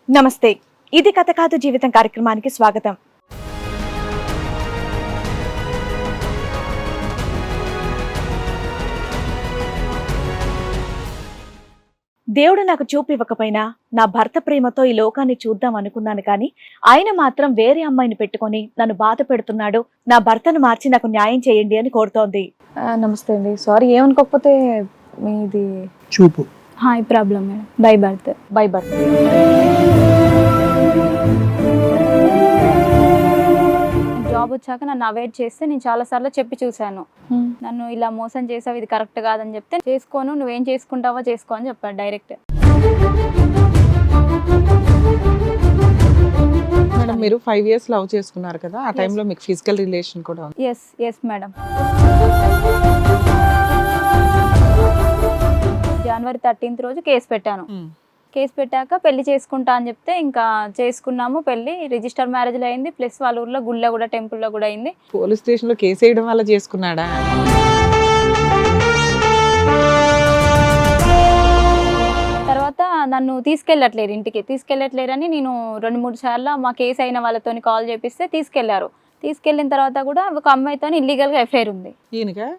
నమస్తే, ఇది కథ కాదు జీవితం కార్యక్రమానికి స్వాగతం. దేవుడు నాకు చూపు ఇవ్వకపోయినా నా భర్త ప్రేమతో ఈ లోకాన్ని చూద్దాం అనుకున్నాను, కానీ ఆయన మాత్రం వేరే అమ్మాయిని పెట్టుకొని నన్ను బాధ పెడుతున్నాడు. నా భర్తను మార్చి నాకు న్యాయం చేయండి అని కోరుతోంది. నమస్తే అండి, సారీ ఏమనుకోకపోతే మీది చూపు ఈ problem madam. By birth job వచ్చాక నన్ను అవాయిడ్ చేస్తే నేను చాలా సార్లు చెప్పి చూశాను. నన్ను ఇలా మోసం చేసావు, ఇది కరెక్ట్ కాదని చెప్తే చేసుకోను, నువ్వేం చేసుకుంటావో చేసుకో అని చెప్పాడు డైరెక్ట్. మేడం, మీరు 5 years లవ్ చేసుకున్నారు కదా, ఆ టైంలో మీకు ఫిజికల్ రిలేషన్ కూడా ఉంది? Yes madam. జనవరి 13th రోజు కేసు పెట్టాను. కేసు పెట్టాక పెళ్లి చేసుకుంటా అని చెప్తే ఇంకా చేసుకున్నాము. పెళ్లి రిజిస్టర్ మ్యారేజ్లో అయింది, ప్లస్ వాళ్ళ ఊర్లో గుళ్ళో కూడా, టెంపుల్లో కూడా అయింది. పోలీస్ స్టేషన్ లో కేసు వేయడం వల్ల చేసుకున్నాడా? తర్వాత నన్ను తీసుకెళ్ళట్లేరని నేను 2-3 సార్లు మా కేసు అయిన వాళ్ళతో కాల్ చేపిస్తే తీసుకెళ్లారు. తీసుకెళ్ళిన తర్వాత కూడా ఒక అమ్మాయితో ఇల్లీగల్గా ఎఫ్ఐఆర్ ఉంది. ఈయనగా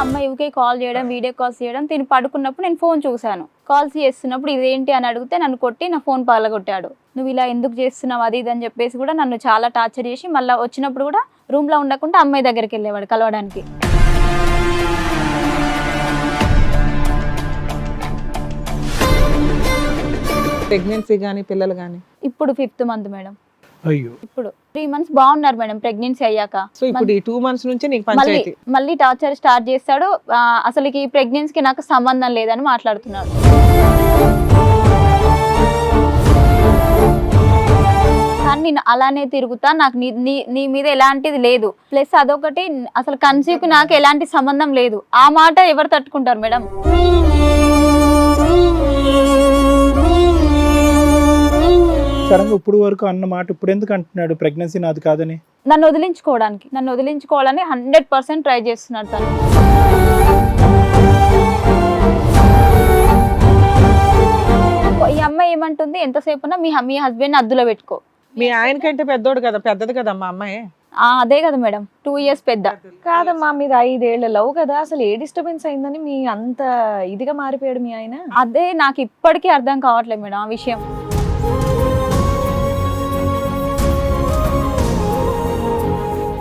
అమ్మాయి ఊకే కాల్ చేయడం, వీడియో కాల్స్ చేయడం. తిని పడుకున్నప్పుడు నేను ఫోన్ చూశాను. కాల్స్ చేస్తున్నప్పుడు ఇదేంటి అని అడిగితే నన్ను కొట్టి నా ఫోన్ పగలగొట్టాడు. నువ్వు ఇలా ఎందుకు చేస్తున్నావు అది ఇది అని చెప్పేసి కూడా నన్ను చాలా టార్చర్ చేసి మళ్ళీ వచ్చినప్పుడు కూడా రూమ్లో ఉండకుండా అమ్మాయి దగ్గరికి వెళ్ళేవాడు కలవడానికి. ప్రెగ్నెన్సీ గానీ పిల్లలు గానీ? ఇప్పుడు 5th month మేడం. అయ్యో, ఇప్పుడు 3 months బాగున్నారు మేడం ప్రెగ్నెన్సీ అయ్యాక. సో ఇప్పుడు ఈ 2 months నుంచి నీకు పంచాయతీ? మళ్ళీ టార్చర్ స్టార్ట్ చేస్తాడు. అసలు ఈ ప్రెగ్నెన్సీకి నాకు సంబంధం లేదని మాట్లాడుతున్నాడు. కానీ నేను అలానే తిరుగుతా, నాకు నీ మీద ఎలాంటిది లేదు. ప్లస్ అదొకటి, అసలు కన్సీవ్కి నాకు ఎలాంటి సంబంధం లేదు. ఆ మాట ఎవరు తట్టుకుంటారు మేడం? సడన్ గా ఇప్పుడు వరకు అన్న మాట ఇప్పుడు ఎందుకు అంటున్నాడు ప్రెగ్నెన్సీ నాది కాదని? నన్ను వదిలించుకోవాలని 100% ట్రై చేస్తున్నాడు తను. ఈ అమ్మాయి ఏమంటుంది, ఎంతసేపునా మీ హస్బెండ్ అద్దులో పెట్టుకో. మీ ఆయన కంటే పెద్దోడు కదా, పెద్దది కదమ్మా అమ్మాయి. అదే కదా మేడం, 2 years పెద్ద. కాదమ్మా, మీది 5 ఏళ్ల లవ్ కదా, అసలు ఏ డిస్టర్బెన్స్ అయిందని మీ అంత ఇదిగా మారిపోయాడు మీ ఆయన? అదే నాకు ఇప్పటికీ అర్థం కావట్లేదు మేడం ఆ విషయం.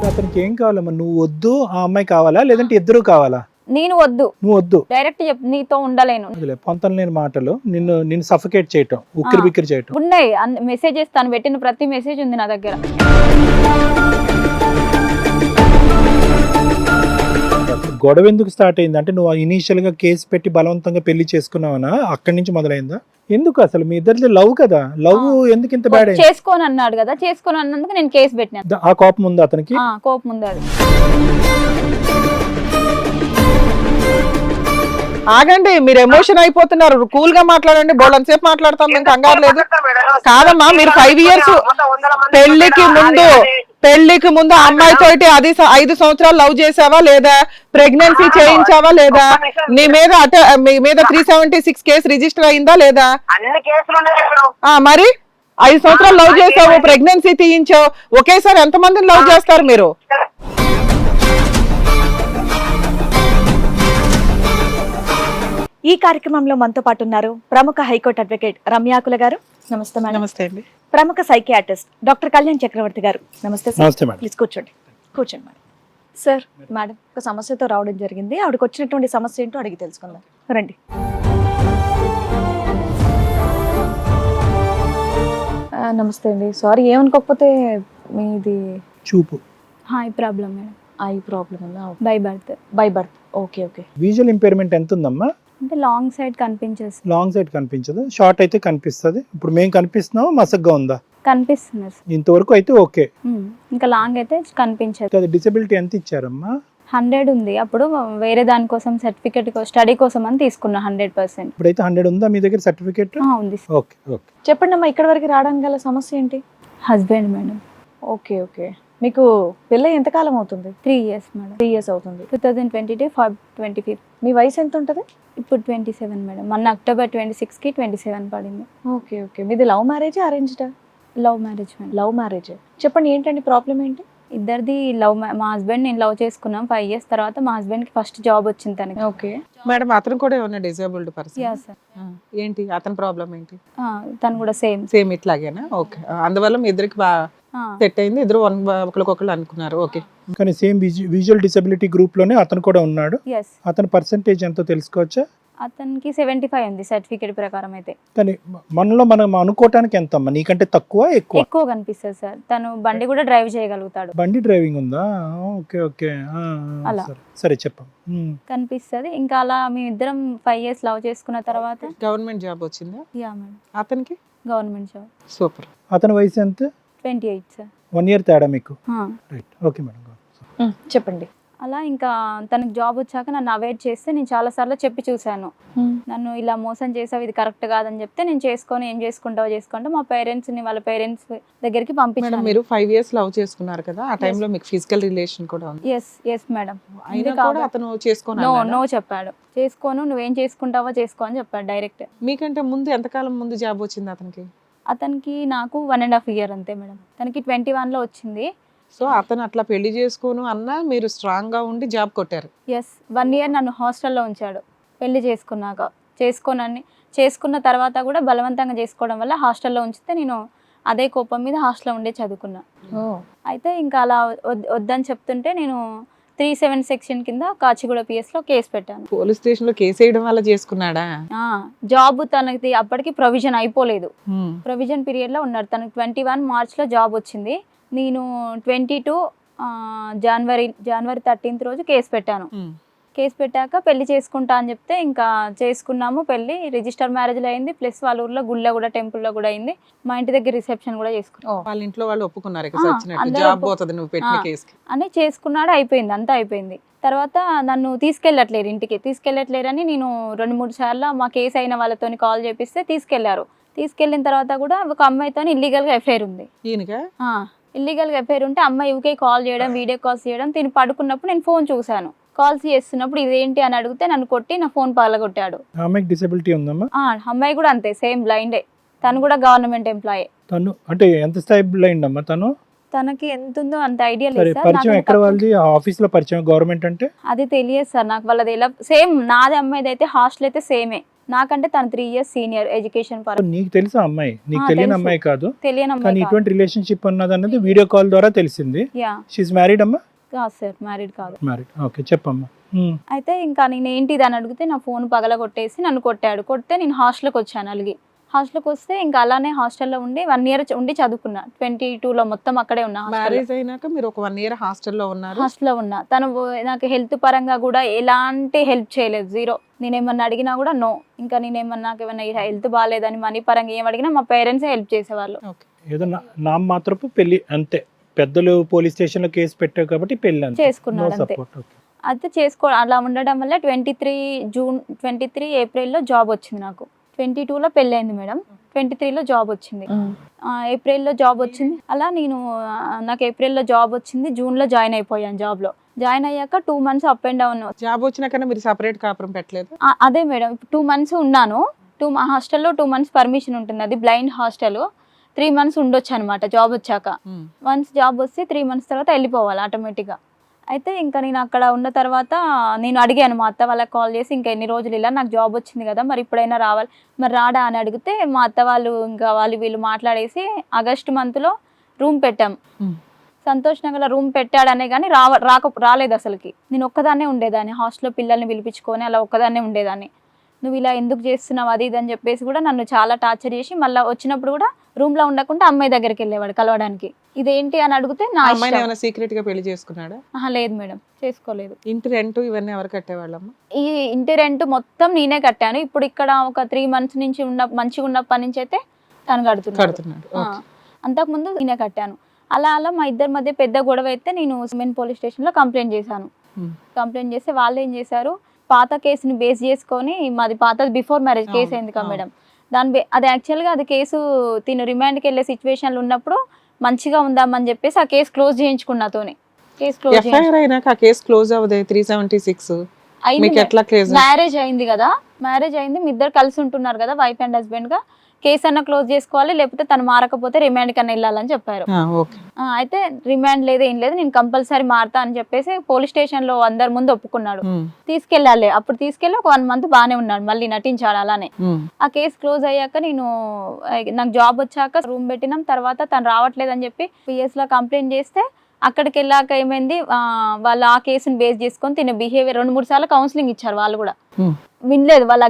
అతనికి ఏం కావాలమ్మా? నువ్వు వద్దు, ఆ అమ్మాయి కావాలా, లేదంటే ఇద్దరు కావాలా? నేను వద్దు, నువ్వు వద్దు, డైరెక్ట్ నీతో ఉండలేను. పొంతన లేని మాటలు, నిన్ను సఫకేట్ చేయటం, ఉక్కిరి బిక్కిరి చేయటం ఉన్నాయి. మెసేజెస్ తను పెట్టిన ప్రతి మెసేజ్ ఉంది నా దగ్గర. గొడవ ఎందుకు స్టార్ట్ అయింది అంటే, నువ్వు ఇనీషియల్ గా కేసు పెట్టి బలవంతంగా పెళ్లి చేసుకున్నావనా? అక్కడి నుంచి మొదలైందా? ఎందుకు అసలు మీ ఇద్దరిది లవ్ కదా, లవ్ ఎందుకు ఇంత బ్యాడ్ అయింది? చేసుకోని అన్నాడు కదా, చేసుకోని అన్నందుకు నేను కేసు పెట్టినా. ఆ కోపం ఉంది అతనికి? కోపం ఉంది. అది ఆగండి, మీరు ఎమోషన్ అయిపోతున్నారు. కూల్ గా మాట్లాడండి, బోల్డ్ సేపు మాట్లాడతాం, మేము కంగారు లేదు. కాదమ్మా, మీరు 5 years పెళ్లికి ముందు అమ్మాయితో అది 5 సంవత్సరాలు లవ్ చేసావా లేదా? ప్రెగ్నెన్సీ చేయించావా లేదా? మీ మీద 376 కేసు రిజిస్టర్ అయిందా లేదా? మరి 5 సంవత్సరాలు లవ్ చేసావు, ప్రెగ్నెన్సీ తీయించావు, ఒకేసారి ఎంతమందిని లవ్ చేస్తారు మీరు? ఈ కార్యక్రమంలో మనతో పాటు ఉన్నారు ప్రముఖ హైకోర్టు అడ్వకేట్ రమ్యాకుల గారు. నమస్తే మేడం. నమస్తే అండి. ప్రముఖ సైకియాట్రిస్ట్ డాక్టర్ కళ్యాణ్ చక్రవర్తి గారు. నమస్తే సార్. నమస్తే మేడం. ప్లీజ్ కూర్చోండి మేడం. సార్, మేడం ఒక సమస్యతో రావడం జరిగింది. ఆవిడకి వచ్చినటువంటి సమస్య ఏంటో అడిగి తెలుసుకుందాం, రండి. నమస్తే అండి, సారీ ఏమనుకోకపోతే మీది చూపు ఈ ప్రాబ్లం మేడం. ఐ ప్రాబ్లం ఉందా? By birth. Okay. Visual impairment ఎంత ఉందమ్మా? అంటే లాంగ్ సైడ్ కనిపించేసి. లాంగ్ సైడ్ కనిపించదు, షార్ట్ అయితే కనిపిస్తుంది. ఇప్పుడు మేము కనిపిస్తున్నాము, మసగ్గా ఉందా? కనిపిస్తున్నారు ఇంతవరకు అయితే ఓకే. ఇంకా లాంగ్ అయితే కనిపించదు. డిసెబిలిటీ ఎంత ఇచ్చారమ్మా? 100 ఉంది. అప్పుడు వేరే దానికోసం సర్టిఫికేట్ స్టడీ కోసం అని తీసుకున్నా 100%. ఇప్పుడైతే 100 ఉందా మీ దగ్గర సర్టిఫికేట్? ఉంది. ఓకే. చెప్పండి అమ్మా, ఇక్కడ వరకు రావడానికి గల సమస్య ఏంటి? Husband madam. ఓకే. మీకు పెళ్ళి ఎంతకాలం అవుతుంది? 3 years మేడం. 3 years అవుతుంది. 2022 Feb 25. మీ వయసు ఎంత ఉంటుంది? ఇప్పుడు 27 మేడం. మొన్న October 26కి 27 పడింది. Okay okay. మీది లవ్ మ్యారేజ్ అరేంజ్డా? Love marriage madam. Love marriage. చెప్పండి ఏంటండి ప్రాబ్లం ఏంటి? ఇద్దరిది మా హస్బెండ్ నేను లవ్ చేసుకున్నాం. 5 years తర్వాత మా హస్బెండ్ కి ఫస్ట్ జాబ్ వచ్చింది తనకి. ఓకే. మేడం అతను కూడా ఏమన్నా డిజేబుల్డ్ పర్సన్? Yeah sir. ఏంటి అతని ప్రాబ్లం ఏంటి? తను కూడా సేమ్. సేమ్ ఇట్లాగేనా? ఓకే. అందువల్ల మీ ఇద్దరికి బాగా సెట్ అయింది, ఇద్దరు ఒకరికొకరు అనుకున్నారు. ఓకే. కానీ సేమ్ విజువల్ డిసబిలిటీ గ్రూప్ లోనే అతను కూడా ఉన్నాడు. ఎస్. అతని పర్సంటేజ్ ఎంతో తెలుసుకోవచ్చా? అతనికి 75 ఉంది సర్టిఫికేట్ ప్రకారం అయితే. కానీ మనలో మనం అనుకోవటానికి ఎంత అమ్మా? నీకంటే తక్కువ ఎక్కువ? ఎక్కువ కనిపిస్తుంది సార్. తను బండి కూడా డ్రైవ్ చేయగలుగుతాడు. బండి డ్రైవింగ్ ఉందా? Okay okay. అలా. సరే చెప్పం. కనిపిస్తుంది. ఇంకా అలా మేమిద్దరం 5 years లవ్ చేసుకున్న తర్వాత గవర్నమెంట్ జాబ్ వచ్చిందా యా మేడం, అతనికి? Government job. సూపర్. అతని వయసు ఎంత? 28 సార్. 1 year తేడా మీకు? రైట్. Okay madam. చెప్పండి. అలా ఇంకా తనకి జాబ్ వచ్చాక నన్ను అవాయిడ్ చేస్తే నేను చాలా సార్లు చెప్పి చూశాను. నన్ను ఇలా మోసం చేసావు, ఇది కరెక్ట్ కాదని చెప్తే నేను చేసుకొని ఏం చేసుకుంటావో చేసుకుంటా మా పేరెంట్స్ ని వాళ్ళ పేరెంట్స్ దగ్గరికి పంపించాను. మీరు 5 years లవ్ చేసుకున్నారు కదా, ఆ టైంలో మీకు ఫిజికల్ రిలేషన్ కూడా ఉంది? Yes madam. అయినా కూడా అతను చేసుకోను నో చెప్పాడు. చేసుకోను, నువ్వేం చేసుకుంటావో చేసుకో అని చెప్పాడు డైరెక్ట్. మీకంటే ముందు ఎంతకాలం ముందు జాబ్ వచ్చింది అతనికి? అతనికి నాకు 1.5 year అంతే మేడం. తనకి 21 లో వచ్చింది. సో అతను అట్లా పెళ్లి చేసుకోను అన్నా మీరు స్ట్రాంగ్ గా ఉండి జాబ్ కొట్టారు? ఎస్. 1 year నన్ను హాస్టల్లో ఉంచాడు పెళ్లి చేసుకున్నాక. చేసుకున్న తర్వాత కూడా బలవంతంగా చేసుకోవడం వల్ల హాస్టల్లో ఉంచితే నేను అదే కోపం మీద హాస్టల్లో ఉండే చదువుకున్నా. అయితే ఇంకా అలా వద్దని చెప్తుంటే నేను 370 సెక్షన్ కింద కాచిగూడ PS లో కేసు పెట్టాను. పోలీస్ స్టేషన్ లో కేసు వేయడం వల్ల చేసుకున్నాడా? జాబ్ తనకి అప్పటికి ప్రొవిజన్ అయిపోలేదు, ప్రొవిజన్ పీరియడ్ లో ఉన్నాడు. తనకి 21 March లో జాబ్ వచ్చింది. నేను 22 జనవరి 13th రోజు కేసు పెట్టాను. కేసు పెట్టాక పెళ్లి చేసుకుంటా అని చెప్తే ఇంకా చేసుకున్నాము. పెళ్లి రిజిస్టర్ మ్యారేజ్లో అయింది, ప్లస్ వాళ్ళ ఊర్లో గుళ్ళో కూడా టెంపుల్లో కూడా అయింది. మా ఇంటి దగ్గర రిసెప్షన్ కూడా చేసుకున్నాం. వాళ్ళ ఇంట్లో వాళ్ళు ఒప్పుకున్నారు జాబ్ పోతుంది నువ్వు పెట్టిన కేసుకి అని. చేసుకున్నాడు, అయిపోయింది, అంతా అయిపోయింది. తర్వాత నన్ను తీసుకెళ్ళట్లేరు, ఇంటికి తీసుకెళ్ళట్లేరని నేను 2-3 సార్లు మా కేసు అయిన వాళ్ళతో కాల్ చేపిస్తే తీసుకెళ్లారు. తీసుకెళ్ళిన తర్వాత కూడా ఒక అమ్మాయితో ఇల్లీగల్గా ఎఫ్ఐఆర్ ఉంది. ఇల్లీగల్గా ఎఫ్ఐఆర్ ఉంటే అమ్మాయి ఊకే కాల్ చేయడం, వీడియో కాల్స్ చేయడం. తిని పడుకున్నప్పుడు నేను ఫోన్ చూశాను. కాల్స్ చేస్తున్నప్పుడు ఇదేంటి అని అడిగితే నన్ను కొట్టి నా ఫోన్ పగలగొట్టాడు. అమ్మాయికి డిసబిలిటీ ఉందమ్మా? అమ్మాయి కూడా అంతే, సేమ్ బ్లైండే. తను కూడా గవర్నమెంట్ ఎంప్లాయీ. తను అంటే ఎంత స్థాయి బ్లైండ్ అమ్మా తను? తనకి ఎంత ఉందో అంత ఐడియా లేదు సార్. పరిచయం ఎక్కడ వాళ్ళది? ఆఫీస్ లో పరిచయం, గవర్నమెంట్ అంటే? అది తెలియదు సార్ నాకు. వాళ్ళది ఎలా సేమ్ నాది అమ్మాయిది అయితే హాస్టల్ అయితే సేమే. నాకంటే తను 3 years సీనియర్ ఎడ్యుకేషన్ పరంగా. నీకు తెలుసా అమ్మాయి? నీకు తెలియని అమ్మాయి కాదు. తెలియని కానీ అమ్మాయి. ఇటువంటి రిలేషన్షిప్ ఉన్నది అన్నది వీడియో కాల్ ద్వారా తెలిసింది. షీ ఇస్ మ్యారీడ్ అమ్మా? కాదు సార్, మ్యారీడ్ కాదు. మ్యారీడ్. ఓకే చెప్పమ్మా. అయితే ఇంకా నేను ఏంటిది అని అడిగితే నా ఫోన్ పగల కొట్టేసి నన్ను కొట్టాడు. కొడితే నేను హాస్టల్కి వచ్చాను అలిగి. హాస్టల్కి వస్తే ఇంకా అలానే హాస్టల్లో ఉండి 1 year ఉండి చదువుకున్నా. 22లో మొత్తం అక్కడే ఉన్నా. మ్యారేజ్ అయినాక మీరు ఒక 1 year హాస్టల్లో ఉన్నారు? హాస్టల్లో ఉన్నా. తను నాకు హెల్త్ పరంగా కూడా ఎలాంటి హెల్ప్ చేయలేదు, జీరో. నేనేమన్నా అడిగినా కూడా నో. ఇంకా నేనేమన్నా నాకు ఏమన్నా హెల్త్ బాగాలేదని మనీ పరంగా ఏం అడిగినా మా పేరెంట్సే హెల్ప్ చేసేవాళ్ళు. ఏదో నా మాత్రపు పెళ్లి అంతే. పెద్దలు పోలీస్ స్టేషన్ లో కేసు పెట్టావు కాబట్టి పెళ్లి అంతే చేసుకున్నాడు అంతే. అయితే అలా ఉండడం వల్ల 23 ఏప్రిల్లో జాబ్ వచ్చింది నాకు. 22లో పెళ్ళి అయింది మేడం. 23లో జాబ్ వచ్చింది. ఏప్రిల్లో జాబ్ వచ్చింది. అలా నాకు ఏప్రిల్లో జాబ్ వచ్చింది. జూన్లో జాయిన్ అయిపోయాను జాబ్లో. జాయిన్ అయ్యాక 2 months up and down. Job వచ్చినాక మీరు సపరేట్ కాపురం పెట్టలేదు? అదే మేడం, 2 months ఉన్నాను. హాస్టల్లో 2 months పర్మిషన్ ఉంటుంది, అది బ్లైండ్ హాస్టల్. 3 months ఉండొచ్చు అనమాట జాబ్ వచ్చాక. వన్స్ జాబ్ వస్తే 3 months తర్వాత వెళ్ళిపోవాలి ఆటోమేటిక్గా. అయితే ఇంకా నేను అక్కడ ఉన్న తర్వాత నేను అడిగాను మా అత్త వాళ్ళకి కాల్ చేసి, ఇంకా ఎన్ని రోజులు ఇలా నాకు జాబ్ వచ్చింది కదా, మరి ఇప్పుడైనా రావాలి, మరి రాడా అని అడిగితే మా అత్త వాళ్ళు ఇంకా వీళ్ళు మాట్లాడేసి ఆగస్ట్ మంత్లో రూమ్ పెట్టాం. సంతోష్ నగర్లో రూమ్ పెట్టాడనే కానీ రాలేదు అసలుకి. నేను ఒక్కదాన్నే ఉండేదాన్ని హాస్టల్లో, పిల్లల్ని పిలిపించుకొని అలా ఒక్కదాన్నే ఉండేదాన్ని. నువ్వు ఇలా ఎందుకు చేస్తున్నావు అది ఇది అని చెప్పేసి కూడా నన్ను చాలా టార్చర్ చేసి, మళ్ళీ వచ్చినప్పుడు కూడా రూమ్లో ఉండకుండా అమ్మాయి దగ్గరికి వెళ్ళేవాడు కలవడానికి. ఇదేంటి అని అడిగితే నా సీక్రెట్ గా పెళ్లి చేసుకున్నాడా? లేదు మేడం, చేసుకోలేదు. ఇంటి రెంట్ ఇవన్నీ ఎవరు కట్టేవాళ్ళమ్మా? ఈ ఇంటి రెంట్ మొత్తం నేనే కట్టాను. ఇప్పుడు ఇక్కడ ఒక 3 months నుంచి మంచిగా ఉన్నప్పటి నుంచి అయితే తను కడుతున్నాడు. అంతకుముందు నేనే కట్టాను. అలా మా ఇద్దరి మధ్య పెద్ద గొడవ అయితే నేను సిమెంట్ పోలీస్ స్టేషన్లో కంప్లైంట్ చేశాను. కంప్లైంట్ చేస్తే వాళ్ళు ఏం చేశారు, పాత కేసుని బేస్ చేసుకొని, మాది పాతది బిఫోర్ మ్యారేజ్ కేసు అయింది కదా మేడం, అది యాక్చువల్గా అది కేసు తిను రిమాండ్కి వెళ్ళే సిచ్యువేషన్లు ఉన్నప్పుడు మంచిగా ఉందామని చెప్పేసి ఆ కేసు క్లోజ్ చేయించుకున్నాతోనే. కేసు క్లోజ్ ఎఫ్ఐఆర్ అయినాక ఆ కేసు క్లోజ్ అవ్వదే 376 మీకు అయింది. ఎట్లా క్లోజ్? మ్యారేజ్ అయింది కదా, మ్యారేజ్ అయింది, మీ ఇద్దరు కలిసి ఉంటున్నారు కదా వైఫ్ అండ్ హస్బెండ్ గా, కేసు అన్న క్లోజ్ చేసుకోవాలి, లేకపోతే తను మారకపోతే రిమాండ్ కన్నా వెళ్ళాలని చెప్పారు. ఓకే. అయితే రిమాండ్ లేదు ఏం లేదు, నేను కంపల్సరీ మారతా అని చెప్పేసి పోలీస్ స్టేషన్ లో అందరి ముందు ఒప్పుకున్నాడు. తీసుకెళ్ళాలి, అప్పుడు తీసుకెళ్ళి ఒక 1 month బానే ఉన్నాడు, మళ్ళీ నటించాడు అలానే. ఆ కేసు క్లోజ్ అయ్యాక నాకు జాబ్ వచ్చాక రూమ్ పెట్టినాం. తర్వాత తను రావట్లేదు అని చెప్పి PS లో కంప్లైంట్ చేస్తే అక్కడికి వెళ్ళాక ఏమైంది, వాళ్ళు ఆ కేసుని బేస్ చేసుకొని తిన బిహేవియర్ 2-3 సార్లు కౌన్సిలింగ్ ఇచ్చారు. వాళ్ళు కూడా వినలేదు. వాళ్ళ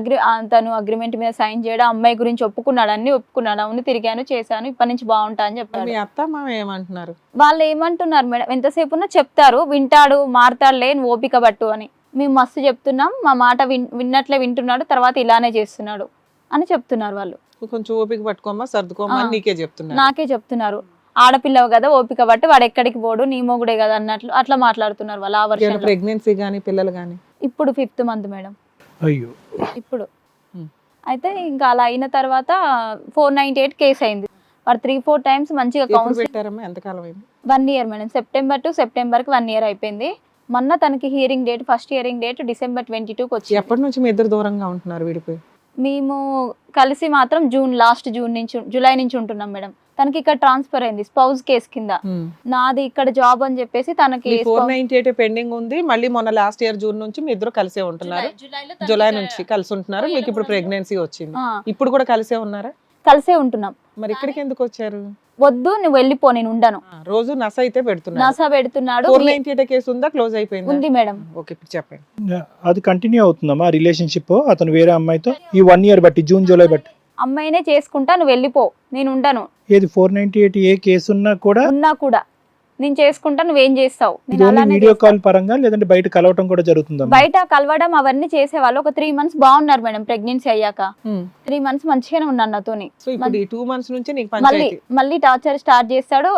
తను అగ్రిమెంట్ మీద సైన్ చేయడం, అమ్మాయి గురించి ఒప్పుకున్నాడు, అన్ని ఒప్పుకున్నాడు, అవును తిరిగాను చేశాను, ఇప్పటి నుంచి బాగుంటా అని చెప్పారు. మీ అత్త మామ ఏమంటున్నారు? వాళ్ళు ఏమంటున్నారు మేడం, ఎంతసేపు ఉన్నా చెప్తారు, వింటాడు, మారతాడులే, ఓపిక పట్టు అని. మేము మస్తు చెప్తున్నాం, మా మాట విన్నట్లే వింటున్నాడు, తర్వాత ఇలానే చేస్తున్నాడు అని చెప్తున్నారు వాళ్ళు. కొంచెం ఓపిక పట్టుకోమా, సర్దుకోమా అని నీకే చెప్తున్నారు. నాకే చెప్తున్నారు. ఆడపిల్లవు కదా, ఓపిక పట్టి, వాడు ఎక్కడికి పోడు, నీ మొగుడే కదా అన్నట్లు అట్లా మాట్లాడుతున్నారు వాళ్ళు. ఆ వర్షం ప్రెగ్నెన్సీ గానీ పిల్లలు గానీ ఇప్పుడు 5th month మేడం. అయ్యో. ఇప్పుడు అయితే ఇంకా అలా అయిన తర్వాత 498 కేసు అయింది. వాడు 3-4 times మంచిగా కౌన్సిలింగ్ పెట్టారమ్మా? ఎంతకాలం అయింది? 1 year madam. September to September కి 1 year అయిపోయింది. మొన్న తనకి hearing date, first hearing date December 22కి వచ్చింది. ఎప్పటి నుంచి మీ ఇద్దరు దూరంగా ఉంటున్నారు విడిపోయి? మేము కలిసి మాత్రం లాస్ట్ జూన్ నుంచి, జూలై నుంచి ఉంటున్నాం మేడం. తనకి ఇక్కడ ట్రాన్స్ఫర్ అయింది స్పౌజ్ కేసు కింద, నాది ఇక్కడ జాబ్ అని చెప్పేసి తనకి 498 పెండింగ్ ఉంది. మళ్ళీ మొన్న లాస్ట్ ఇయర్ జూన్ నుంచి మీ ఇద్దరు కలిసే ఉంటున్నారు, జూలై నుంచి కలిసి ఉంటున్నారు. మీకు ఇప్పుడు ప్రెగ్నెన్సీ వచ్చింది, ఇప్పుడు కూడా కలిసే ఉన్నారా? కలిసే ఉంటున్నాం. మరి ఇక్కడికి ఎందుకు వచ్చారు? వద్దు నువ్వు వెళ్ళిపో, నేను ఉండను. రోజు నస అయితే పెడుతున్నాడు. నస పెడుతున్నాడు. 498 కేసు ఉందా, క్లోజ్ అయిపోయింది? ఉంది మేడం. ఓకే, ఇప్పుడు చెప్పండి. అది కంటిన్యూ అవుతుందమ్మా రిలేషన్షిప్ అతను వేరే అమ్మాయితో ఈ 1 year బట్టి, జూన్ జూలై బట్టి? అమ్మాయినే చేసుకుంటా, నువ్వు వెళ్ళిపో, నేను ఉండను. ఏది 498 ఏ కేసు ఉన్నా కూడా నేను చేసుకుంటా, నువ్వేం చేస్తావు? వీడియో కాల్ పరంగా లేదంటే బయట కలవటం కూడా జరుగుతుందా? బయట కలవడం అవన్నీ చేసేవాళ్ళు. ఒక 3 months బాగున్నారు మేడం. ప్రెగ్నెన్సీ అయ్యాక 3 months మంచిగానే ఉన్నాను నాతోని. సో ఇప్పుడు ఈ 2 months నుంచి నీకు పంచాయతీ? మళ్ళీ టార్చర్ స్టార్ట్ చేస్తాడు.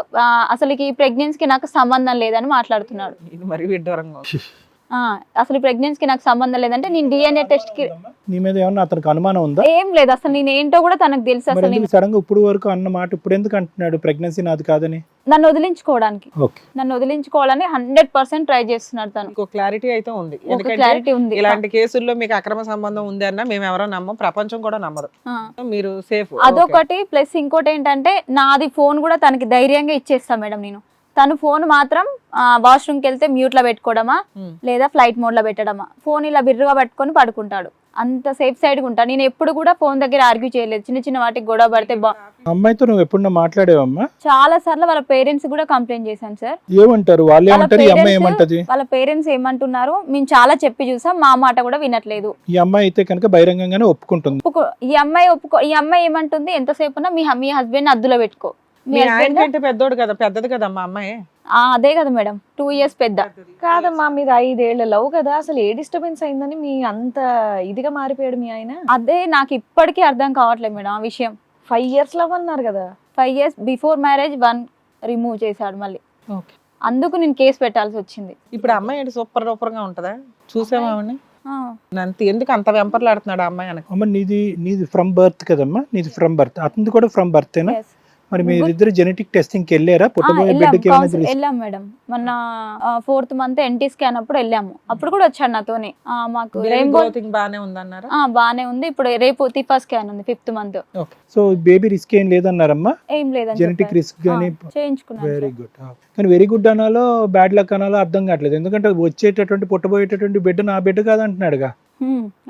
అసలు ఈ ప్రెగ్నెన్సీకి నాకు సంబంధం లేదని మాట్లాడుతున్నాడు. ఇది మరి విడ్డూరంగా ఉంది. అసలు ప్రెగ్నెన్సీకి నాకు సంబంధం లేదంటే నేను DNA టెస్ట్ కి. నీ మీద ఏమన్నా అతనికి అనుమానం ఉందా? ఏం లేదు, అసలు నేను ఏంటో కూడా తనకు తెలుసు. అసలు నేను సడన్ గా ఇప్పుడు వరకు అన్న మాట ఇప్పుడు ఎందుకు అంటున్నాడు ప్రెగ్నెన్సీ నాది కాదని? నన్ను వదిలించుకోవడానికి 100% ట్రై చేస్తున్నాడు తను. ఇంకో క్లారిటీ అయితే ఉంది, క్లారిటీ ఉంది. ఇలాంటి కేసుల్లో మీకు అక్రమ సంబంధం ఉంది అన్న మేము ఎవరో నమ్మం, ప్రపంచం కూడా నమ్మదు. మీరు సేఫ్. అదొకటి. ప్లస్ ఇంకోటి ఏంటంటే నాది ఫోన్ కూడా తనకి ధైర్యంగా ఇచ్చేస్తా మేడం. నేను తను ఫోన్ మాత్రం వాష్రూమ్కి వెళ్తే మ్యూట్ లో పెట్టుకోవడమా లేదా ఫ్లైట్ మోడ్ లో పెట్టడమా, ఫోన్ ఇలా బిర్రుగా పట్టుకొని పడుకుంటాడు. అంత సేఫ్ సైడ్ గా ఉంటా. నేను ఎప్పుడు కూడా ఫోన్ దగ్గర ఆర్గ్యూ చేయలేదు. చిన్న చిన్న వాటికి గొడవ పడితే అమ్మాయితో నువ్వు ఎప్పుడన్నా మాట్లాడేవమ్మా? చాలా సార్లు వాళ్ళ పేరెంట్స్ కూడా కంప్లైంట్ చేశాను సార్. ఏమంటారు వాళ్ళు? ఏమంటారు? ఈ అమ్మాయి ఏమంటది? వాళ్ళ పేరెంట్స్ ఏమంటున్నారు, మేము చాలా చెప్పి చూసాం, మా మాట కూడా వినట్లేదు. ఈ అమ్మాయి అయితే కనుక బహిరంగంగానే ఒప్పుకుంటుంది. ఈ అమ్మాయి ఏమంటుంది, ఎంతసేపు ఉన్నా మీ హస్బెండ్ అద్దులో పెట్టుకో. మీ ఆయన కంటే పెద్దోడు కదా, పెద్దది కదా మా అమ్మాయి. అదే కదా మేడం, 2 years పెద్ద కాదమ్మా. మీద 5 ఏళ్ల లవ్ కదా, అసలు ఏ డిస్టర్బెన్స్ అయిందని మీ అంత ఇదిగా మారిపోయాడు మీ ఆయన? అదే నాకు ఇప్పటికీ అర్థం కావట్లేదు మేడం ఆ విషయం. 5 years లవ్ అన్నారు కదా. 5 years బిఫోర్ మ్యారేజ్ 1 రిమూవ్ చేశాడు మళ్ళీ. అందుకు నేను కేసు పెట్టాల్సి వచ్చింది. ఇప్పుడు అమ్మాయి ఏంటి సూపర్ డూపర్ గా ఉంటదా? చూసామని ఎందుకు అంత వెంపర్లాడుతున్నాడు ఆ అమ్మాయి? అమ్మ నీది ఫ్రమ్ బర్త్ కదమ్మా, నీది ఫ్రమ్ బర్త్, అతనిది కూడా ఫ్రమ్ బర్తేనా? మరి మీరిద్దరు జెనెటిక్ టెస్టింగ్ కి వెళ్ళారా? పుట్టబోయే బిడ్డకి వెళ్ళాం మేడం. మొన్న 4th month NT స్కాన్ అప్పుడు వెళ్ళాము. అప్పుడు కూడా వచ్చాడు నాతోని. మాకు బానే ఉందన్నారా? బానే ఉంది. ఇప్పుడు రేపు తిఫా స్కాన్ ఉంది 5th month. So baby risk ఏం లేదన్నారమ్మా? ఏం లేదని జెనెటిక్ రిస్క్ గానీ చేయించుకున్నాను. Very good. కానీ వెరీ గుడ్ అనాలో బ్యాడ్ లక్ అనాలో అర్థం కావట్లేదు. ఎందుకంటే వచ్చేటటువంటి పుట్టబోయేటటువంటి బిడ్డ నా బిడ్డ కాదంటున్నాడుగా.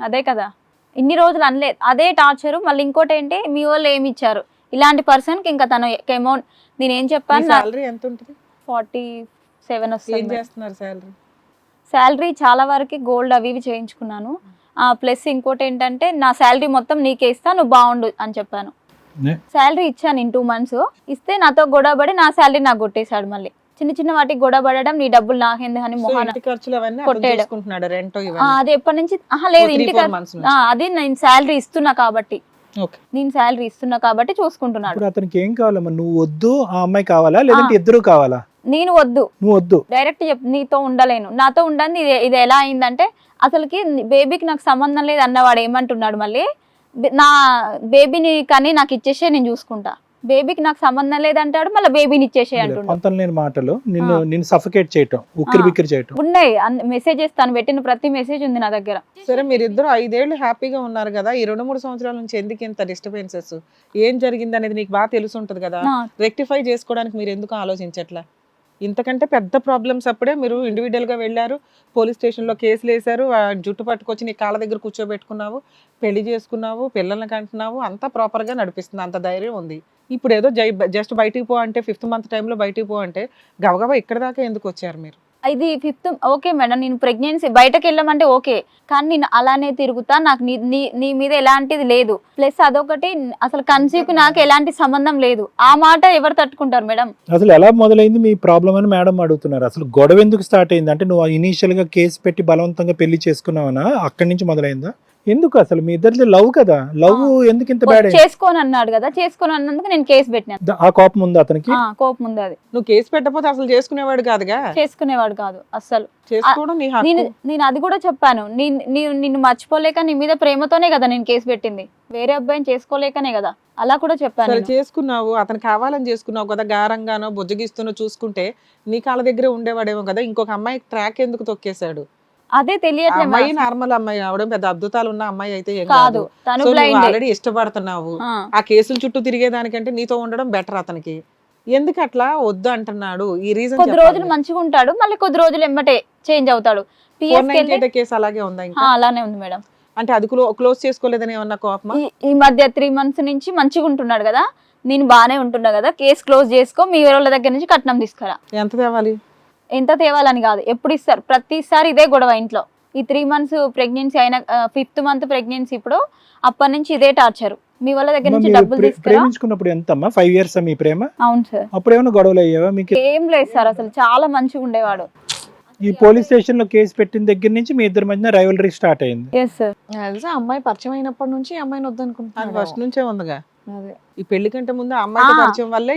అదే కదా, ఇన్ని రోజులు అనలేదు. అదే టార్చర్. మళ్ళీ ఇంకోటి ఏంటి, మీ వాళ్ళు ఏమి ఇచ్చారు ఇలాంటి పర్సన్ కి? ఇంకా తను అమౌంట్ నేను ఏం చెప్పాను, సాలరీ ఎంత ఉంటుంది? 47 వస్తుంది. ఏం చేస్తున్నారు సాలరీ? శాలరీ చాలా వరకు గోల్డ్ అవి ఇవి చేయించుకున్నాను. ప్లస్ ఇంకోటి ఏంటంటే నా శాలరీ మొత్తం నీకే ఇస్తా, నువ్వు బాగుండు అని చెప్పాను. శాలరీ ఇచ్చాను in 2 months. ఇస్తే నాతో గొడవపడి నా శాలరీ నాకు కొట్టేశాడు. మళ్ళీ చిన్న చిన్న వాటికి గొడవపడడం, నీ డబ్బులు నాకేంది అని మొహాన కొట్టాడు. అది ఎప్పటి నుంచి లేదు ఇంటికి, అది నేను శాలరీ ఇస్తున్నా కాబట్టి చూసుకుంటున్నాడు. అతనికి ఏం కావాలమ్మా? నువ్వు వద్దు, ఆ అమ్మాయి కావాలా లేదంటే ఇద్దరు కావాలా? నేను వద్దు, నువ్వు వద్దు. డైరెక్ట్ నీతో ఉండలేను, నాతో ఉండని. ఇది ఎలా అయిందంటే, అసలుకి బేబీకి నాకు సంబంధం లేదు అన్నవాడు ఏమంటున్నాడు, మళ్ళీ నా బేబీని కానీ నాకు ఇచ్చేసే నేను చూసుకుంటా. బేబీకి నాకు సంబంధం లేదంటాడు, మళ్ళీ బేబీని ఇచ్చేసే అంటుండు. అంతలు లేని మాటలు నిన్ను సఫకేట్ చేయటం, ఉక్కిరి బిక్కిరి చేయటం. ఉన్నాయి మెసేజెస్, తను పెట్టిన ప్రతి మెసేజ్ ఉంది నా దగ్గర. సరే మీరిద్దరు 5 ఏళ్ళు హ్యాపీగా ఉన్నారు కదా, ఈ 2-3 సంవత్సరాల నుంచి ఎందుకు ఇంత డిస్టర్బెన్సెస్? ఏం జరిగింది అనేది నీకు బాగా తెలుసు ఉంటది కదా, రెక్టిఫై చేసుకోవడానికి మీరు ఎందుకు ఆలోచించట్లా? ఇంతకంటే పెద్ద ప్రాబ్లమ్స్ అప్పుడే మీరు ఇండివిజువల్ గా వెళ్ళారు, పోలీస్ స్టేషన్ లో కేసులు వేశారు, ఆ జుట్టు పట్టుకొచ్చి నీ కాళ్ళ దగ్గర కూర్చోబెట్టుకున్నావు, పెళ్లి చేసుకున్నావు, పిల్లల్ని కంటున్నావు, అంతా ప్రాపర్ గా నడిపిస్తుంది, అంత ధైర్యం ఉంది. ఇప్పుడు ఏదో జస్ట్ బయటికి పో అంటే 5th month టైంలో బయటికి పో అంటే గబగబా ఇక్కడ దాకా ఎందుకు వచ్చారు మీరు? ఇది 5th ఓకే మేడం, నేను ప్రెగ్నెన్సీ బయటకు వెళ్ళమంటే ఓకే, కానీ నేను అలానే తిరుగుతా, నాకు నీ మీద ఎలాంటిది లేదు. ప్లస్ అదొకటి, అసలు కన్సీవ్ కి నాకు ఎలాంటి సంబంధం లేదు. ఆ మాట ఎవరు తట్టుకుంటారు మేడం? అసలు ఎలా మొదలైంది మీ ప్రాబ్లం అని మేడం అడుగుతున్నారు. అసలు గొడవ ఎందుకు స్టార్ట్ అయింది అంటే నువ్వు ఇనీషియల్ గా కేసు పెట్టి బలవంతంగా పెళ్లి చేసుకున్నావనా, అక్కడి నుంచి మొదలైందా? ఎందుకు అసలు మీ ఇద్దరిది లవ్ కదా, లవ్ ఎందుకు ఇంత బ్యాడ్? చేసుకోని అన్నాడు కదా, చేసుకోని అన్నందుకు నేను కేసు పెట్టినాను. ఆ కోపం ఉంది అతనికి? కోపం ఉంది. అది నువ్వు కేసు పెట్టకపోతే అసలు చేసుకునేవాడు కాదుగా. చేసుకునేవాడు కాదు అసలు. చేసుకోవడం నీ హక్కు. నేను అది కూడా చెప్పాను, నిన్ను మర్చిపోలేక నీ మీద ప్రేమతోనే కదా నేను కేసు పెట్టింది, వేరే అబ్బాయిని చేసుకోలేకనే కదా, అలా కూడా చెప్పాను. సరే చేసుకున్నావు, అతను కావాలని చేసుకున్నావు కదా, గారంగానో బుజ్జగిస్తూనో చూసుకుంటే నీ కాళ్ళ దగ్గరే ఉండేవాడేమో కదా, ఇంకొక అమ్మాయి ట్రాక్ ఎందుకు తొక్కేశాడు? అదే తెలియట్లేదు. అమ్మాయి నార్మల్ అమ్మాయి అవడం పెద్ద అద్భుతాలు ఉన్న అమ్మాయి అయితే ఏం కాదు, తను బ్లైండ్. ఆల్రెడీ ఇష్టపడుతున్నావు, ఆ కేసుల చుట్టూ తిరిగేదానికంటే నీతో ఉండడం బెటర్. అతనికి ఎందుకు అట్లా వద్దు అంటున్నాడు? ఈ రీజన్ కొద్ది రోజులు మంచిగా ఉంటాడు, మళ్ళీ కొద్ది రోజులు ఎమ్మటే చేంజ్ అవుతాడు. కేసు అలాగే ఉందా? ఇంకా అలానే ఉంది మేడం. అంటే అది క్లోజ్ చేసుకోలేదని ఏమన్నా కోపమా? ఈ మధ్య 3 months నుంచి మంచిగా ఉంటున్నాడు కదా, నేను బానే ఉంటున్నా కదా, కేసు క్లోజ్ చేసుకో, మీ వాళ్ళ దగ్గర నుంచి కట్నం తీసుకురా. ఎంత తేవాలి? ఎంత తేవాలని కాదు, ఎప్పుడు ఇస్తారు, ప్రతిసారి ఇదే గొడవ ఇంట్లో. ఈ 3 months ప్రెగ్నెన్సీ అయిన 5th month ప్రెగ్నెన్సీ ఇప్పుడు, అప్పటి నుంచి ఇదే టార్చర్. మీ వాళ్ళ దగ్గర నుంచి డబ్బులు తీసుకురా. ప్రేమించుకున్నప్పుడు ఎంతమ్మా? 5 years మీ ప్రేమ? అవును సార్. అప్పుడు ఏమైనా గొడవలు అయ్యావా మీకు? ఏం లేదు సార్, అసలు చాలా మంచిగా ఉండేవాడు. ఈ పోలీస్ స్టేషన్ లో కేసు పెట్టిన దగ్గర నుంచి మీ ఇద్దరి మధ్య రైవలరీ స్టార్ట్ అయింది. Yes sir. తెలుసా, అమ్మాయి పరిచయం అయినప్పటి నుంచి అమ్మాయిని వద్దనుకుంటున్నాను. ఫస్ట్ నుంచే ఉందిగా. ఈ పెళ్లి కంటే ముందు అమ్మాయి పరిచయం వల్లే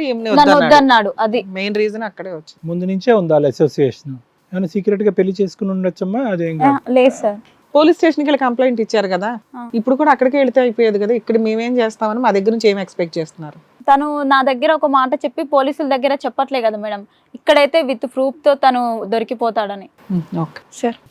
వద్దన్నాడు. అది మెయిన్ రీజన్ అక్కడే వచ్చింది. ముందు నుంచే ఉండాలి అసోసియేషన్. ఏమైనా సీక్రెట్ గా పెళ్లి చేసుకుని ఉండొచ్చమ్మా? అదేం లేదు సార్. పోలీస్ స్టేషన్ కి వెళ్ళి కంప్లైంట్ ఇచ్చారు కదా, ఇప్పుడు కూడా అక్కడికే వెళ్తే అయిపోయేది కదా. ఇక్కడ మేమేం చేస్తామని మా దగ్గర నుంచి ఏం ఎక్స్పెక్ట్ చేస్తున్నారు? తను నా దగ్గర ఒక మాట చెప్పి పోలీసుల దగ్గర చెప్పట్లే కదా మేడం, ఇక్కడైతే విత్ ప్రూఫ్ తో తను దొరికిపోతాడని.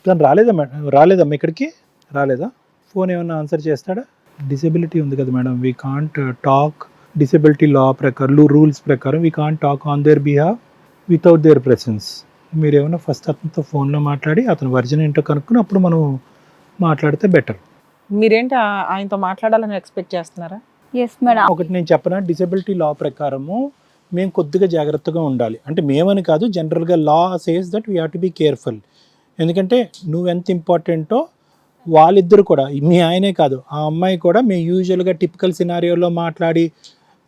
తను రాలేదా మేడం? రాలేదమ్మా ఇక్కడికి? రాలేదా? ఫోన్ ఏమన్నా ఆన్సర్ చేస్తాడా? డిసెబిలిటీ ఉంది కదా madam, we can't talk. Disability law ప్రకారం, రూల్స్ ప్రకారం we can't talk on their behalf without their presence. మీరు ఏమైనా ఫస్ట్ అతనితో ఫోన్లో మాట్లాడి అతను వర్జన్ ఏంటో కనుక్కుని అప్పుడు మనం మాట్లాడితే బెటర్. మీరేంటి ఆయనతో మాట్లాడాలని ఎక్స్పెక్ట్ చేస్తున్నారా? Yes madam. ఒకటి నేను చెప్పనా, డిసెబిలిటీ లా ప్రకారము మేము కొద్దిగా జాగ్రత్తగా ఉండాలి. అంటే మేమని కాదు, జనరల్గా law says that we have to be careful. ఎందుకంటే నువ్వెంత ఇంపార్టెంటో వాళ్ళిద్దరు కూడా, మీ ఆయనే కాదు ఆ అమ్మాయి కూడా, మేము యూజువల్గా టిపికల్ సినారియోలో మాట్లాడి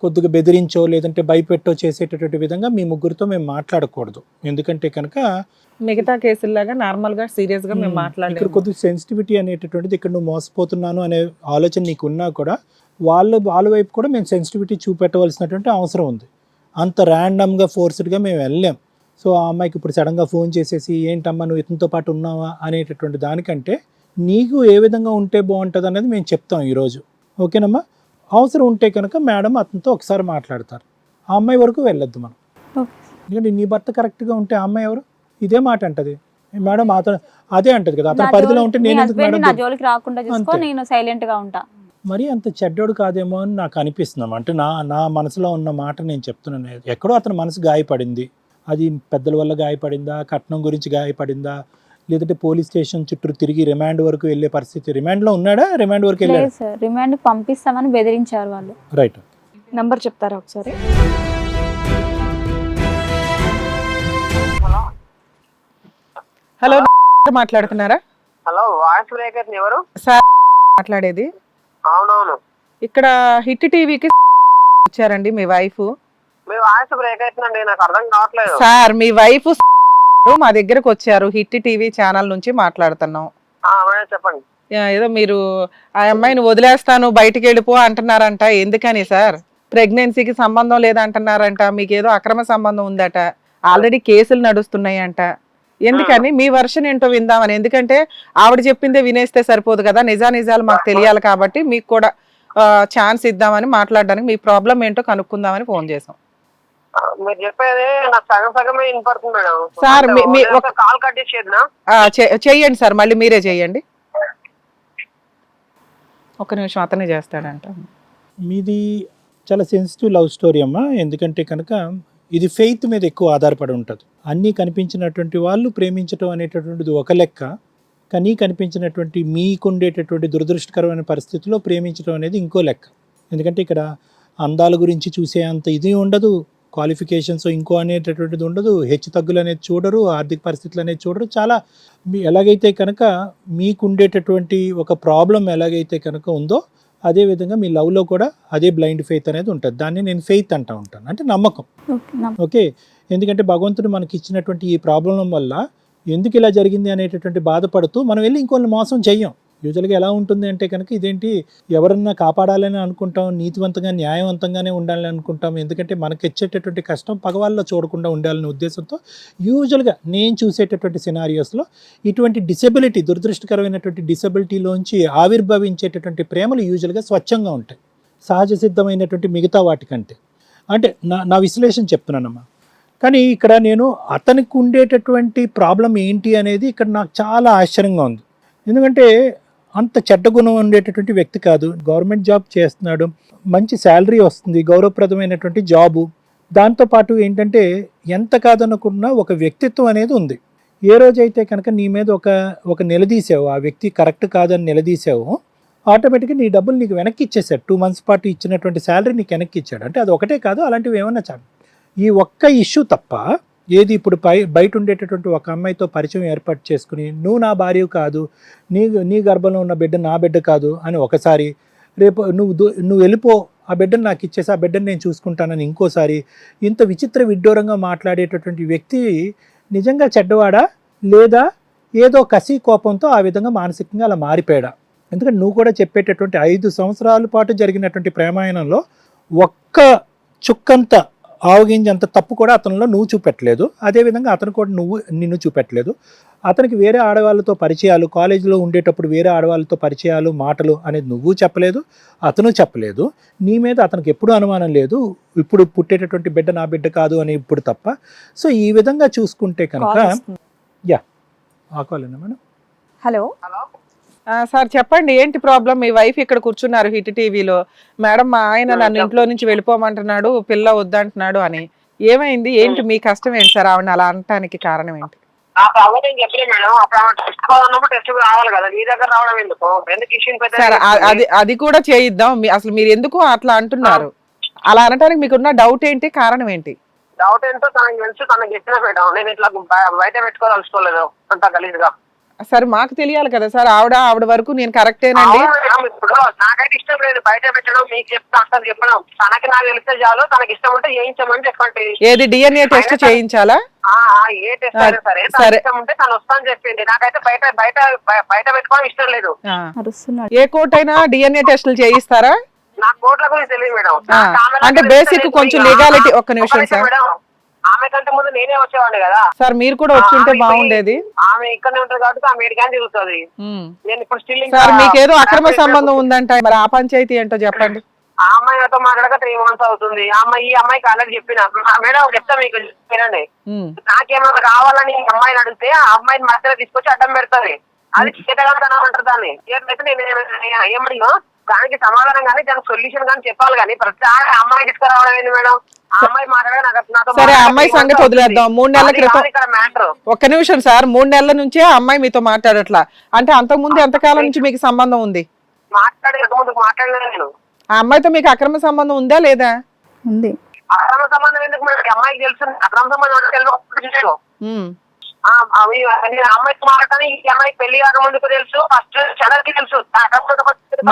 కొద్దిగా బెదిరించో లేదంటే భయపెట్టో చేసేటటువంటి విధంగా మీ ముగ్గురితో మేము మాట్లాడకూడదు. ఎందుకంటే కనుక మిగతా కేసుల్లాగా నార్మల్ గా సీరియస్ గా మేము మాట్లాడలేదు. ఇక్కడ కొద్దిగా సెన్సిటివిటీ అనేటటువంటిది, ఇక్కడ నువ్వు మోసపోతున్నాను అనే ఆలోచన నీకు ఉన్నా కూడా వాళ్ళ వైపు కూడా మేము సెన్సిటివిటీ చూపెట్టవలసినటువంటి అవసరం ఉంది. అంత ర్యాండమ్గా ఫోర్స్డ్గా మేము వెళ్ళాం. సో ఆ అమ్మాయికి ఇప్పుడు సడన్గా ఫోన్ చేసేసి ఏంటమ్మా నువ్వు ఇతనితో పాటు ఉన్నావా అనేటటువంటి దానికంటే నీకు ఏ విధంగా ఉంటే బాగుంటుంది అనేది మేము చెప్తాం ఈరోజు. ఓకేనమ్మా? అవసరం ఉంటే కనుక మేడం అతనితో ఒకసారి మాట్లాడతారు. ఆ అమ్మాయి వరకు వెళ్ళొద్దు మనం. ఎందుకంటే నీ భర్త కరెక్ట్గా ఉంటే ఆ అమ్మాయి ఎవరు ఇదే మాట అంటది. మేడం అతను అదే అంటది కదా, అతని పరిధిలో ఉంటే నేను ఎందుకు మేడం? నా జోలికి రాకుండా చూసుకో, నేను సైలెంట్ గా ఉంటా. మరి అంత చెడ్డోడు కాదేమో అని నాకు అనిపిస్తున్నాం. అంటే నా మనసులో ఉన్న మాట నేను చెప్తున్నాను. ఎక్కడో అతని మనసు గాయపడింది. అది పెద్దల వల్ల గాయపడిందా, కట్నం గురించి గాయపడిందా, లేదంటే పోలీస్ స్టేషన్ చుట్టూ తిరిగి రిమాండ్ వరకు వెళ్ళే పరిస్థితి? రిమాండ్ లో ఉన్నాడా? రిమాండ్ వరకు వెళ్ళాడు సార్. రిమాండ్ పంపిస్తామని బెదిరించారు వాళ్ళు. రైట్. నంబర్ చెప్తారా ఒకసారి? హలో, మాట్లాడుతున్నారా? హలో, వాయిస్ బ్రేక్ అవుతుంది. ఎవరు సార్ మాట్లాడేది? అవునవును, ఇక్కడ హిట్ టీవీకి వచ్చారండి మీ వైఫ్. మీ వాయిస్ బ్రేక్ అవుతుందండి, నాకు అర్థం కావట్లేదు. సార్ మీ వైఫ్ మా దగ్గరకు వచ్చారు, హిట్ టీవీ ఛానల్ నుంచి మాట్లాడుతున్నాం. మేడం చెప్పండి. ఏదో మీరు ఆ అమ్మాయిని వదిలేస్తాను బయటికి వెళ్ళిపో అంటున్నారంట. ఎందుకని సార్? ప్రెగ్నెన్సీకి సంబంధం లేదంటున్నారంట, మీకు ఏదో అక్రమ సంబంధం ఉందట, ఆల్రెడీ కేసులు నడుస్తున్నాయి అంట. ఎందుకని? మీ వర్షన్ ఏంటో విందామని. ఎందుకంటే ఆవిడ చెప్పిందే వినేస్తే సరిపోదు కదా, నిజాలు మాకు తెలియాలి కాబట్టి మీకు కూడా ఛాన్స్ ఇద్దామని మాట్లాడడానికి మీ ప్రాబ్లం ఏంటో కనుక్కుందామని ఫోన్ చేసాం. మీరు చెప్పేది నాకు సగం సగమే వినపడుతుంది మేడం. సార్, కాల్ కట్ చేసేదినా? చెయ్యండి సార్, మళ్ళీ మీరే చెయ్యండి. ఒక నిమిషం, అతనే చేస్తాడంట. మీది చాలా సెన్సిటివ్ లవ్ స్టోరీ అమ్మా. ఎందుకంటే కనుక ఇది ఫెయిత్ మీద ఎక్కువ ఆధారపడి ఉంటుంది. అన్నీ కనిపించినటువంటి వాళ్ళు ప్రేమించడం అనేటటువంటిది ఒక లెక్క, కానీ కనిపించినటువంటి మీకుండేటటువంటి దురదృష్టకరమైన పరిస్థితుల్లో ప్రేమించడం అనేది ఇంకో లెక్క. ఎందుకంటే ఇక్కడ అందాల గురించి చూసే అంత ఇది ఉండదు, క్వాలిఫికేషన్స్ ఇంకో అనేటటువంటిది ఉండదు, హెచ్చు తగ్గులు అనేది చూడరు, ఆర్థిక పరిస్థితులు అనేది చూడరు. చాలా ఎలాగైతే కనుక మీకుండేటటువంటి ఒక ప్రాబ్లం ఎలాగైతే కనుక ఉందో అదే విధంగా మీ లవ్లో కూడా అదే బ్లైండ్ ఫెయిత్ అనేది ఉంటుంది. దాన్ని నేను ఫెయిత్ అంటూ ఉంటాను, అంటే నమ్మకం. ఓకే, ఎందుకంటే భగవంతుడు మనకి ఇచ్చినటువంటి ఈ ప్రాబ్లం వల్ల ఎందుకు ఇలా జరిగింది అనేటటువంటి బాధపడుతూ మనం వెళ్ళి ఇంకొన్ని మోసం చెయ్యం. యూజువల్గా ఎలా ఉంటుంది అంటే కనుక ఇదేంటి ఎవరన్నా కాపాడాలని అనుకుంటాం, నీతివంతంగా న్యాయవంతంగానే ఉండాలని అనుకుంటాం. ఎందుకంటే మనకి ఇచ్చేటటువంటి కష్టం పగవాళ్ళలో చూడకుండా ఉండాలనే ఉద్దేశంతో యూజువల్గా నేను చూసేటటువంటి సినారియోస్లో ఇటువంటి డిసెబిలిటీ, దురదృష్టకరమైనటువంటి డిసెబిలిటీలోంచి ఆవిర్భవించేటటువంటి ప్రేమలు యూజువల్గా స్వచ్ఛంగా ఉంటాయి, సహజ సిద్ధమైనటువంటి మిగతా వాటికంటే. అంటే నా విశ్లేషణ చెప్తున్నానమ్మా. కానీ ఇక్కడ నేను అతనికి ఉండేటటువంటి ప్రాబ్లం ఏంటి అనేది ఇక్కడ నాకు చాలా ఆశ్చర్యంగా ఉంది. ఎందుకంటే అంత చెడ్డ గుణం ఉండేటటువంటి వ్యక్తి కాదు, గవర్నమెంట్ జాబ్ చేస్తున్నాడు, మంచి శాలరీ వస్తుంది, గౌరవప్రదమైనటువంటి జాబు, దాంతోపాటు ఏంటంటే ఎంత కాదనుకున్నా ఒక వ్యక్తిత్వం అనేది ఉంది. ఏ రోజైతే కనుక నీ మీద ఒక నిలదీసావు, ఆ వ్యక్తి కరెక్ట్ కాదని నిలదీసావు, ఆటోమేటిక్గా నీ డబ్బులు నీకు వెనక్కి ఇచ్చేసాడు. 2 months పాటు ఇచ్చినటువంటి శాలరీ నీకు వెనక్కి ఇచ్చాడు. అంటే అది ఒకటే కాదు, అలాంటివి ఏమన్నా చాలు. ఈ ఒక్క ఇష్యూ తప్ప ఏది ఇప్పుడు బయట ఉండేటటువంటి ఒక అమ్మాయితో పరిచయం ఏర్పాటు చేసుకుని నువ్వు నా భార్య కాదు, నీ గర్భంలో ఉన్న బిడ్డ నా బిడ్డ కాదు అని ఒకసారి, రేపు నువ్వు వెళ్ళిపో, ఆ బిడ్డను నాకు ఇచ్చేసి ఆ బిడ్డను నేను చూసుకుంటానని ఇంకోసారి, ఇంత విచిత్ర విడ్డూరంగా మాట్లాడేటటువంటి వ్యక్తి నిజంగా చెడ్డవాడా లేదా ఏదో కసి కోపంతో ఆ విధంగా మానసికంగా అలా మారిపోయాడా? ఎందుకంటే నువ్వు కూడా చెప్పేటటువంటి 5 సంవత్సరాల పాటు జరిగినటువంటి ప్రేమాయణంలో ఒక్క చుక్కంత ఆవగింజంత తప్పు కూడా అతనిలో నువ్వు చూపెట్టలేదు, అదేవిధంగా అతను కూడా నిన్ను చూపెట్టలేదు. అతనికి వేరే ఆడవాళ్ళతో పరిచయాలు, కాలేజీలో ఉండేటప్పుడు వేరే ఆడవాళ్ళతో పరిచయాలు, మాటలు అనేది నువ్వు చెప్పలేదు, అతను చెప్పలేదు. నీ మీద అతనికి ఎప్పుడూ అనుమానం లేదు, ఇప్పుడు పుట్టేటటువంటి బిడ్డ నా బిడ్డ కాదు అని ఇప్పుడు తప్ప. సో ఈ విధంగా చూసుకుంటే కనుక ఆకోలేనా మేడం? హలో సార్ చెప్పండి, ఏంటి ప్రాబ్లం? మీ వైఫ్ ఇక్కడ కూర్చున్నారు హిట్ టీవీలో, మేడం మా ఆయన నన్ను ఇంట్లో నుంచి వెళ్ళిపోమంటున్నాడు, పిల్ల వద్దంటున్నాడు అని. ఏమైంది, ఏంటి మీ కష్టం ఏంటి సార్? ఆవిడ అలా అనటానికి కారణం ఏంటి? సార్ అది కూడా చేయిద్దాం, అసలు మీరు ఎందుకు అట్లా అంటున్నారు? అలా అనటానికి మీకున్న డౌట్ ఏంటి, కారణం ఏంటి? డౌట్ ఏంటో తనకి తెలుసు, తనకి ఇచ్చిన మేడం. నేను ఇట్లా బయట పెట్టుకోదలుచుకోలేదు అంత గలీజ్గా. సార్ మాకు తెలియాలి కదా సార్, ఆవిడ వరకు నేను కరెక్టేనండి. ఇప్పుడు నాకైతే ఇష్టం లేదు బయట పెట్టడం, మీకు చెప్తా అసలు చెప్పడం. తనకి నాకు తెలిస్తే చాలు, తనకి ఇష్టం ఉంటే చేయించమని చెప్పండి. ఏది డిఎన్ఏ టెస్ట్ చేయించాలా? ఏ టెస్ట్ అయినా సరే, తనకి ఇష్టం ఉంటే తను వస్తాను చెప్పింది. నాకైతే బయట పెట్టుకోవడం ఇష్టం లేదు. ఏ కోర్టు అయినా డిఎన్ఏ టెస్టులు చేయిస్తారా? నాకు కోర్టుల గురించి తెలియదు మేడం. అంటే బేసిక్ కొంచెం లీగాలిటీ. ఒక్క నిమిషం సార్, ఆమె కంటే ముందు నేనే వచ్చేవాడిని కదా సార్, మీరు కూడా వచ్చుంటే బాగుండేది. ఆమె ఇక్కడనే ఉంటది కాబట్టి ఆమె ఏడికాని తిరుగుతుంది. నేను ఇప్పుడు స్టిల్ సార్ మీకేదో అక్రమ సంబంధం ఉందంట, మరి ఆ పంచాయతీ ఏంటో చెప్పండి. ఆ అమ్మాయి నాతో మాట్లాడక 3 months అవుతుంది. ఈ అమ్మాయికి ఆల్రెడీ చెప్పిన మేడం, చెప్తా మీకు వినండి. నాకేమైనా కావాలని ఈ అమ్మాయిని అడిగితే ఆ అమ్మాయిని మధ్యలో తీసుకొచ్చి అడ్డం పెడతాది. అది చేతగలుగుతాను అంటారు. దాన్ని నేను ఏమడిగా దానికి సమాధానం కానీ దానికి సొల్యూషన్ కానీ చెప్పాలి. కానీ ప్రతి అమ్మాయి తీసుకురావడం ఏంది మేడం? సరే, అమ్మాయి సంగతి వదిలేద్దాం. 3 నెలల క్రితం, ఒక్క నిమిషం సార్, 3 నెలల నుంచే అమ్మాయి మీతో మాట్లాడట్లా అంటే అంతకుముందు ఎంతకాలం నుంచి మీకు సంబంధం ఉంది? మాట్లాడలేదు. ఆ అమ్మాయితో మీకు అక్రమ సంబంధం ఉందా లేదా? ఉంది. అక్రమ సంబంధం ఎందుకు మేడం? అమ్మాయికి తెలుసు అక్రమ సంబంధం తెలుసు. అమ్మాయికి మాట్లాడని ఈ అమ్మాయికి పెళ్లి కాక ముందుకు తెలుసు, ఫస్ట్ చదవకి తెలుసు.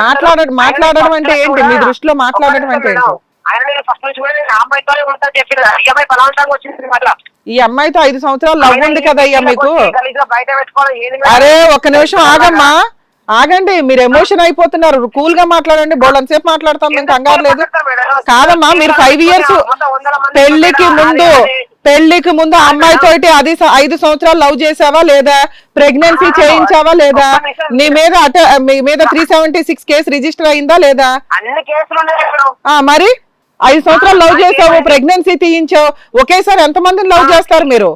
మాట్లాడడం అంటే ఏంటి మీ దృష్టిలో? మాట్లాడడం అంటే ఏంటి? ఆయన నేను ఫస్ట్ నుంచి కూడా నేను అమ్మాయితో ఉంటా చెప్పిన. ఈ అమ్మాయి బలవంతంగా వచ్చింది. మళ్ళీ ఈ అమ్మాయితో 5 సంవత్సరాలు లవ్ ఉంది కదా అయ్యా మీకు. బయట పెట్టుకోవడం. అరే ఒక్క నిమిషం ఆగమ్మా, ఆగండి, మీరు ఎమోషన్ అయిపోతున్నారు. కూల్ గా మాట్లాడండి, బోల్డ్ సేపు మాట్లాడతాం, మేము కంగారు లేదు. కాదమ్మా, మీరు 5 years పెళ్లికి ముందు పెళ్లికి ముందు ఆ అమ్మాయితోటి అది 5 సంవత్సరాలు లవ్ చేసావా లేదా? ప్రెగ్నెన్సీ చేయించావా లేదా? నీ మీద మీ మీద 376 కేసు రిజిస్టర్ అయిందా లేదా? అన్ని కేసులు ఉన్నాయి మేడం. మరి 5 సంవత్సరాలు లవ్ చేసావు, ప్రెగ్నెన్సీ తీయించావు, ఒకేసారి ఎంత మందిని లవ్ చేస్తారు మీరు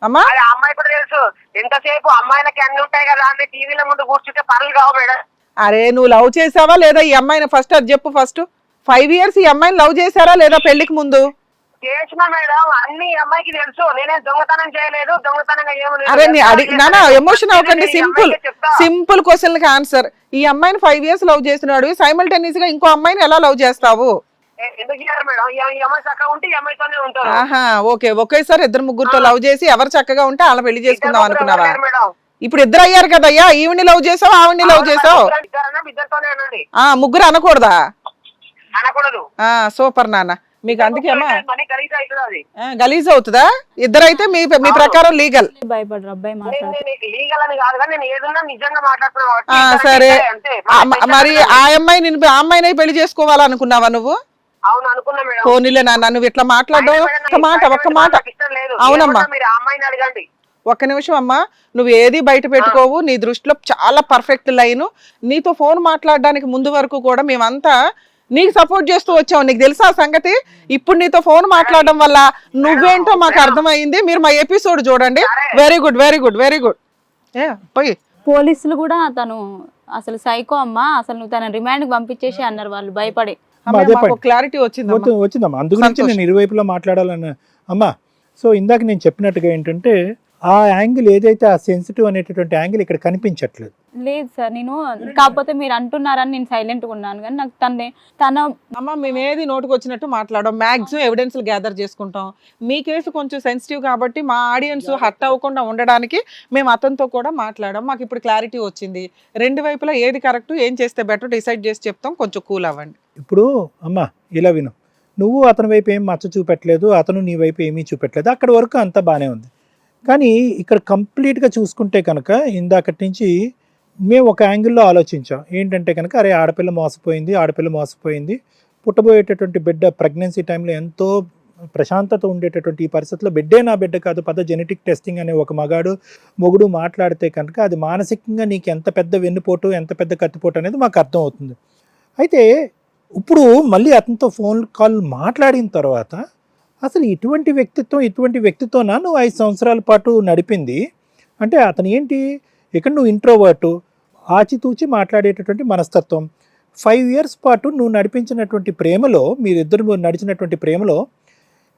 అమ్మా? అది ఆ అమ్మాయి కూడా తెలుసు. ఎంతసేపు అమ్మాయిలకి అన్ని ఉంటాయి కదా అని టీవీల ముందు కూర్చుంటే పనులు కావు మేడం. అరే నువ్వు లవ్ చేసావా లేదా ఈ అమ్మాయిని? ఫస్ట్ అది చెప్పు. ఫస్ట్ 5 years ఈ అమ్మాయిని లవ్ చేశారా లేదా పెళ్లికి ముందు? చేసిన మేడం, అన్ని అమ్మాయికి తెలుసు. నేనేం దొంగతనం చేయలేదు, దొంగతనంగా అరే నీ నానా ఎమోషన్ అవ్వకండి. సింపుల్ క్వశ్చన్ కి ఆన్సర్. ఈ అమ్మాయిని 5 years లవ్ చేస్తున్నాడు, సైమల్టేనియస్ గా ఇంకో అమ్మాయిని ఎలా లవ్ చేస్తావు? ఎందుకు చేయాలి మేడం? ఈ అమ్మాయి చక్కగా ఉంటే ఈ అమ్మాయితోనే ఉంటారు. ఆహా ఓకే. ఒకేసారి 2-3 లవ్ చేసి ఎవరు చక్కగా ఉంటే అలా పెళ్లి చేసుకుందాం అనుకున్నావా? మేడం ఇప్పుడు 2 అయ్యారు కదయ్యా. ఈవిని లవ్ చేసావు, ఆవిడ్ని లవ్ చేసావు. ఇద్దరితోనే అనండి. 3 అనకూడదా? అనకూడదు. సూపర్ నాన్న. మీకు అందుకే అమ్మా మనీ ఖరీదు అవుతుంది అది. గలీజ్ అవుతుందా? 2 అయితే మీ ప్రకారం లీగల్. భయపడరు అబ్బాయి మాట్లాడు. లీగల్ అని కాదు కానీ నేను ఏదన్నా నిజంగా మాట్లాడుతున్నా. సరే అంతే. మరి ఆ అమ్మాయిని పెళ్లి చేసుకోవాలనుకున్నావా నువ్వు? అవును అనుకున్నా మేడం. పోనీలే నాన్న, నువ్వు ఇట్లా మాట్లాడడం. ఒక్క మాట అవునమ్మా, మీరు ఆ అమ్మాయిని అడగండి. ఒక్క నిమిషం అమ్మా. నువ్వు ఏది బయట పెట్టుకోవు. నీ దృష్టిలో చాలా పర్ఫెక్ట్ లైన్. నీతో ఫోన్ మాట్లాడడానికి ముందు వరకు కూడా మేమంతా నీకు సపోర్ట్ చేస్తూ వచ్చావు. నీకు తెలుసా ఆ సంగతి? ఇప్పుడు నీతో ఫోన్ మాట్లాడడం వల్ల నువ్వేంటో మాకు అర్థమైంది. మీరు మా ఎపిసోడ్ చూడండి. Very good very good very good. పోయి పోలీసులు కూడా తను అసలు సైకో అమ్మా, అసలు నువ్వు తన రిమాండ్ కి పంపించేసి అన్నారు వాళ్ళు భయపడి. క్లారిటీ వచ్చిందమ్మా. అందుగురించి నేను ఇరువైపులా మాట్లాడాలన్న అమ్మా. సో ఇందాక నేను చెప్పినట్టుగా ఏంటంటే ఆ యాంగిల్ ఏదైతే ఆ సెన్సిటివ్ అనేటటువంటి యాంగిల్ ఇక్కడ కనిపించట్లేదు. లేదు సార్, నేను కాకపోతే మీరు అంటున్నారని నేను సైలెంట్ గా ఉన్నాను. కానీ నాకు తన అమ్మ మేమేది నోటుకు వచ్చినట్టు మాట్లాడడం, మాక్సిమం ఎవిడెన్స్ గ్యాదర్ చేసుకుంటాం. మీ కేసు కొంచెం సెన్సిటివ్ కాబట్టి మా ఆడియన్స్ హర్ట్ అవ్వకుండా ఉండడానికి మేము అతనితో కూడా మాట్లాడాం. మాకు ఇప్పుడు క్లారిటీ వచ్చింది. 2 వైపులా ఏది కరెక్ట్, ఏం చేస్తే బెటర్ డిసైడ్ చేసి చెప్తాం. కొంచెం కూల్ అవ్వండి. ఇప్పుడు అమ్మా ఇలా విను. నువ్వు అతని వైపు ఏం మచ్చ చూపెట్టలేదు, అతను నీ వైపు ఏమీ చూపెట్టలేదు. అక్కడి వరకు అంతా బాగానే ఉంది. కానీ ఇక్కడ కంప్లీట్గా చూసుకుంటే కనుక ఇందాకటి నుంచి మేము ఒక యాంగిల్లో ఆలోచించాం. ఏంటంటే కనుక అరే ఆడపిల్ల మోసపోయింది, పుట్టబోయేటటువంటి బిడ్డ ప్రెగ్నెన్సీ టైంలో ఎంతో ప్రశాంతత ఉండేటటువంటి ఈ పరిస్థితుల్లో బిడ్డే నా బిడ్డ కాదు, జెనెటిక్ టెస్టింగ్ అనే ఒక మొగుడు మాట్లాడితే కనుక అది మానసికంగా నీకు ఎంత పెద్ద వెన్నుపోటు, ఎంత పెద్ద కత్తిపోటు అనేది మాకు అర్థం అవుతుంది. అయితే ఇప్పుడు మళ్ళీ అతనితో ఫోన్ కాల్ మాట్లాడిన తర్వాత అసలు ఇటువంటి వ్యక్తితోనా నువ్వు 5 సంవత్సరాల పాటు నడిపింది? అంటే అతను ఏంటి, ఇక్కడ నువ్వు ఇంట్రోవర్టు, ఆచితూచి మాట్లాడేటటువంటి మనస్తత్వం. 5 years పాటు నువ్వు నడిపించినటువంటి ప్రేమలో, మీరిద్దరు నడిచినటువంటి ప్రేమలో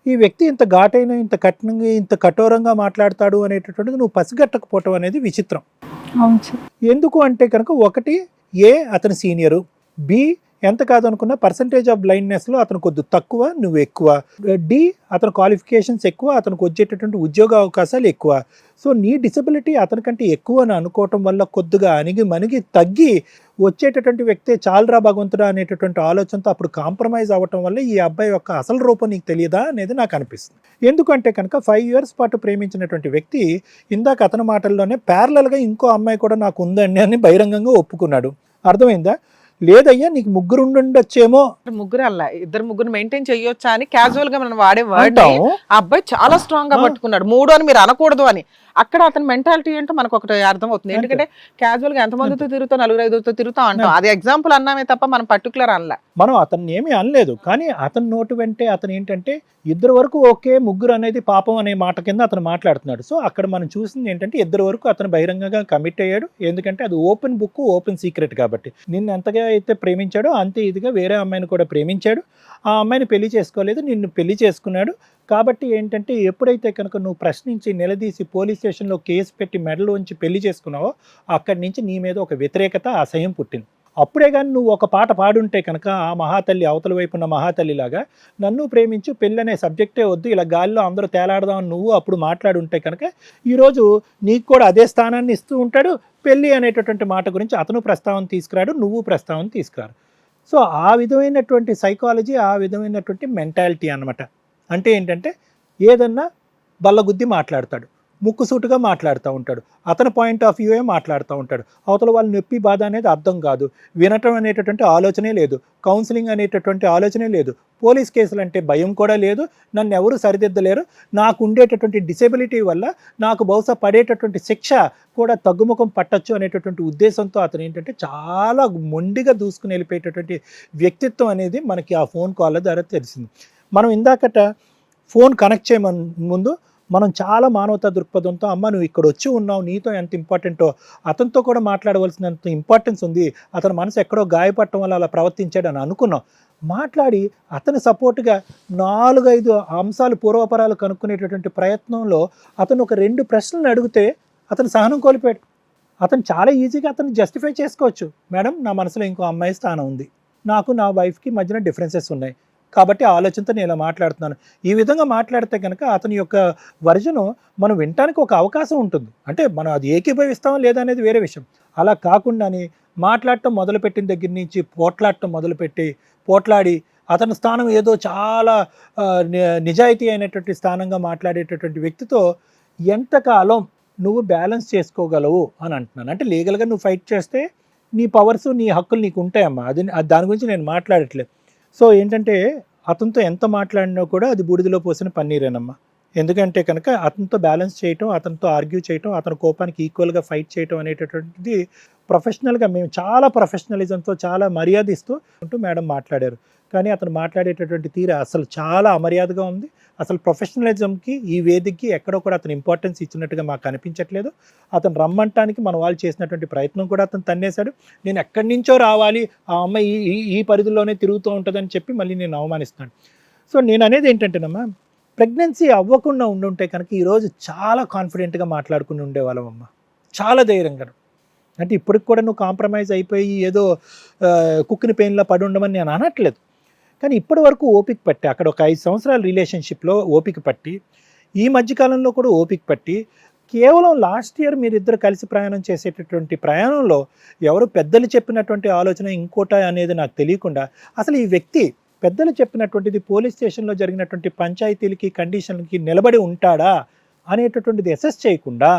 ఈ వ్యక్తి ఇంత ఘాటైన, ఇంత కఠినంగా, ఇంత కఠోరంగా మాట్లాడతాడు అనేటటువంటిది నువ్వు పసిగట్టకపోవటం అనేది విచిత్రం. ఎందుకు అంటే కనుక ఒకటి, అతని సీనియరు, బి ఎంత కాదనుకున్నా పర్సంటేజ్ ఆఫ్ బ్లైండ్నెస్లో అతను కొద్ది తక్కువ, నువ్వు ఎక్కువ, డి అతని క్వాలిఫికేషన్స్ ఎక్కువ, అతనికి వచ్చేటటువంటి ఉద్యోగ అవకాశాలు ఎక్కువ. సో నీ డిసబిలిటీ అతనికంటే ఎక్కువ అని అనుకోవటం వల్ల కొద్దిగా మనిగి తగ్గి వచ్చేటటువంటి వ్యక్తే చాలరా భగవంతుడా అనేటటువంటి ఆలోచనతో అప్పుడు కాంప్రమైజ్ అవ్వటం వల్ల ఈ అబ్బాయి యొక్క అసలు రూపం నీకు తెలియదా అనేది నాకు అనిపిస్తుంది. ఎందుకంటే కనుక 5 years పాటు ప్రేమించినటువంటి వ్యక్తి ఇందాక అతని మాటల్లోనే ప్యారలల్గా ఇంకో అమ్మాయి కూడా నాకు ఉందండి అని బహిరంగంగా ఒప్పుకున్నాడు. అర్థమైందా? లేదయ్యా నీకు 3 ఉండొచ్చేమో. 3 అలా 2-3 మెయింటైన్ చేయొచ్చా అని క్యాజువల్ గా మనం వాడే వర్డ్ ఆ అబ్బాయి చాలా స్ట్రాంగ్ గా పట్టుకున్నాడు. 3 అని మీరు అనకూడదు అని. అక్కడ అతని మెంటాలిటీ ఏంటో మనకు ఒకటి అర్థం అవుతుంది. ఎందుకంటే క్యాజువల్ గా ఎంతమందితో తిరుగుతాం, 4-5 తిరుగుతాం అంటాం. అది ఎగ్జాంపుల్ అన్నామే తప్ప మనం పర్టికులర్ అనలే. మనం అతన్ని ఏమీ అనలేదు. కానీ అతని నోటు వెంటే అతను ఏంటంటే 2 వరకు ఓకే, 3 అనేది పాపం అనే మాట కింద అతను మాట్లాడుతున్నాడు. సో అక్కడ మనం చూసింది ఏంటంటే 2 వరకు అతను బహిరంగంగా కమిట్ అయ్యాడు. ఎందుకంటే అది ఓపెన్ బుక్, ఓపెన్ సీక్రెట్ కాబట్టి. నిన్ను ఎంతగా అయితే ప్రేమించాడో అంతే ఇదిగా వేరే అమ్మాయిని కూడా ప్రేమించాడు. ఆ అమ్మాయిని పెళ్లి చేసుకోలేదు, నిన్ను పెళ్లి చేసుకున్నాడు. కాబట్టి ఏంటంటే ఎప్పుడైతే కనుక నువ్వు ప్రశ్నించి నిలదీసి పోలీస్ స్టేషన్లో కేసు పెట్టి మెడలో ఉంచి పెళ్లి చేసుకున్నావో అక్కడి నుంచి నీ మీద ఒక వ్యతిరేకత, అసహ్యం పుట్టింది. అప్పుడే కానీ నువ్వు ఒక పాట పాడుంటే కనుక ఆ మహాతల్లి, అవతల వైపు ఉన్న మహాతల్లిలాగా నన్ను ప్రేమించు, పెళ్ళి అనే సబ్జెక్టే వద్దు, ఇలా గాలిలో అందరూ తేలాడదామని నువ్వు అప్పుడు మాట్లాడుంటే కనుక ఈరోజు నీకు కూడా అదే స్థానాన్ని ఇస్తూ ఉంటాడు. పెళ్ళి అనేటటువంటి మాట గురించి అతను ప్రస్తావన తీసుకురాడు, నువ్వు ప్రస్తావన తీసుకురాడు. సో ఆ విధమైనటువంటి సైకాలజీ, ఆ విధమైనటువంటి మెంటాలిటీ అన్నమాట. అంటే ఏంటంటే ఏదన్నా బల్లగుద్ది మాట్లాడతాడు. ముక్కుసూటుగా మాట్లాడుతూ ఉంటాడు, అతని పాయింట్ ఆఫ్ వ్యూయే మాట్లాడుతూ ఉంటాడు. అవతల వాళ్ళ నొప్పి బాధ అనేది అర్థం కాదు, వినటం అనేటటువంటి ఆలోచనే లేదు, కౌన్సిలింగ్ అనేటటువంటి ఆలోచనే లేదు, పోలీస్ కేసులు అంటే భయం కూడా లేదు, నన్ను ఎవరు సరిదిద్దలేరు, నాకు ఉండేటటువంటి డిసేబిలిటీ వల్ల నాకు బహుశా పడేటటువంటి శిక్ష కూడా తగ్గుముఖం పట్టచ్చు అనేటటువంటి ఉద్దేశంతో అతను ఏంటంటే చాలా మొండిగా దూసుకుని వెళ్ళిపోయేటటువంటి వ్యక్తిత్వం అనేది మనకి ఆ ఫోన్ కాల్ ద్వారా తెలిసింది. మనం ఇందాకట ఫోన్ కనెక్ట్ చేయమని ముందు మనం చాలా మానవతా దృక్పథంతో, అమ్మ నువ్వు ఇక్కడ వచ్చి ఉన్నావు, నీతో ఎంత ఇంపార్టెంటో అతనితో కూడా మాట్లాడవలసినంత ఇంపార్టెన్స్ ఉంది, అతని మనసు ఎక్కడో గాయపడటం వల్ల అలా ప్రవర్తించాడు అని అనుకున్నాం. మాట్లాడి అతని సపోర్ట్గా 4-5 అంశాలు పూర్వపరాలు కనుక్కునేటటువంటి ప్రయత్నంలో అతను ఒక 2 ప్రశ్నలు అడిగితే అతను సహనం కోల్పోయాడు. అతను చాలా ఈజీగా అతను జస్టిఫై చేసుకోవచ్చు, మేడం నా మనసులో ఇంకో అమ్మాయి స్థానం ఉంది, నాకు నా వైఫ్కి మధ్యన డిఫరెన్సెస్ ఉన్నాయి కాబట్టి ఆలోచనతో నేను ఇలా మాట్లాడుతున్నాను. ఈ విధంగా మాట్లాడితే కనుక అతని యొక్క వర్జను మనం వినటానికి ఒక అవకాశం ఉంటుంది. అంటే మనం అది ఏకీభవిస్తామా లేదా అనేది వేరే విషయం. అలా కాకుండానే మాట్లాడటం మొదలుపెట్టిన దగ్గర నుంచి పోట్లాడటం మొదలుపెట్టి పోట్లాడి అతని స్థానం ఏదో చాలా నిజాయితీ అయినటువంటి స్థానంగా మాట్లాడేటటువంటి వ్యక్తితో ఎంతకాలం నువ్వు బ్యాలెన్స్ చేసుకోగలవు అని అంటున్నాను. అంటే లీగల్గా నువ్వు ఫైట్ చేస్తే నీ పవర్స్ నీ హక్కులు నీకు ఉంటాయమ్మా, అది దాని గురించి నేను మాట్లాడట్లేదు. సో ఏంటంటే అతనితో ఎంత మాట్లాడినా కూడా అది బూడిదలో పోసిన పన్నీరేనమ్మా. ఎందుకంటే కనుక అతనితో బ్యాలెన్స్ చేయటం, అతనితో ఆర్గ్యూ చేయటం, అతని కోపానికి ఈక్వల్గా ఫైట్ చేయటం అనేటటువంటిది ప్రొఫెషనల్గా మేము చాలా ప్రొఫెషనలిజంతో చాలా మర్యాద ఇస్తూ ఉంటూ మేడం మాట్లాడారు. కానీ అతను మాట్లాడేటటువంటి తీరు అసలు చాలా అమర్యాదగా ఉంది. అసలు ప్రొఫెషనలిజంకి ఈ వేదికకి ఎక్కడో కూడా అతను ఇంపార్టెన్స్ ఇచ్చినట్టుగా మాకు అనిపించట్లేదు. అతను రమ్మంటానికి మన వాళ్ళు చేసినటువంటి ప్రయత్నం కూడా అతను తన్నేశాడు. నేను ఎక్కడి నుంచో రావాలి, ఆ అమ్మాయి ఈ పరిధిలోనే తిరుగుతూ ఉంటుందని చెప్పి మళ్ళీ నేను అవమానిస్తాను. సో నేను అనేది ఏంటంటేనమ్మా, ప్రెగ్నెన్సీ అవ్వకుండా ఉండుంటే కనుక ఈరోజు చాలా కాన్ఫిడెంట్గా మాట్లాడుకుని ఉండేవాళ్ళం అమ్మ, చాలా ధైర్యంగా. అంటే ఇప్పటికి కూడా నువ్వు కాంప్రమైజ్ అయిపోయి ఏదో కుక్కిని పెయిన్లో పడి ఉండమని నేను అనట్లేదు. కానీ ఇప్పటి వరకు ఓపిక పట్టి, అక్కడ ఒక 5 సంవత్సరాల రిలేషన్షిప్లో ఓపిక పట్టి, ఈ మధ్యకాలంలో కూడా ఓపిక పట్టి, కేవలం లాస్ట్ ఇయర్ మీరిద్దరు కలిసి ప్రయాణం చేసేటటువంటి ప్రయాణంలో ఎవరు పెద్దలు చెప్పినటువంటి ఆలోచన ఇంకోట అనేది నాకు తెలియకుండా అసలు ఈ వ్యక్తి పెద్దలు చెప్పినటువంటిది పోలీస్ స్టేషన్లో జరిగినటువంటి పంచాయతీలకి కండిషన్లకి నిలబడి ఉంటాడా అనేటటువంటిది అసెస్ చేయకుండా,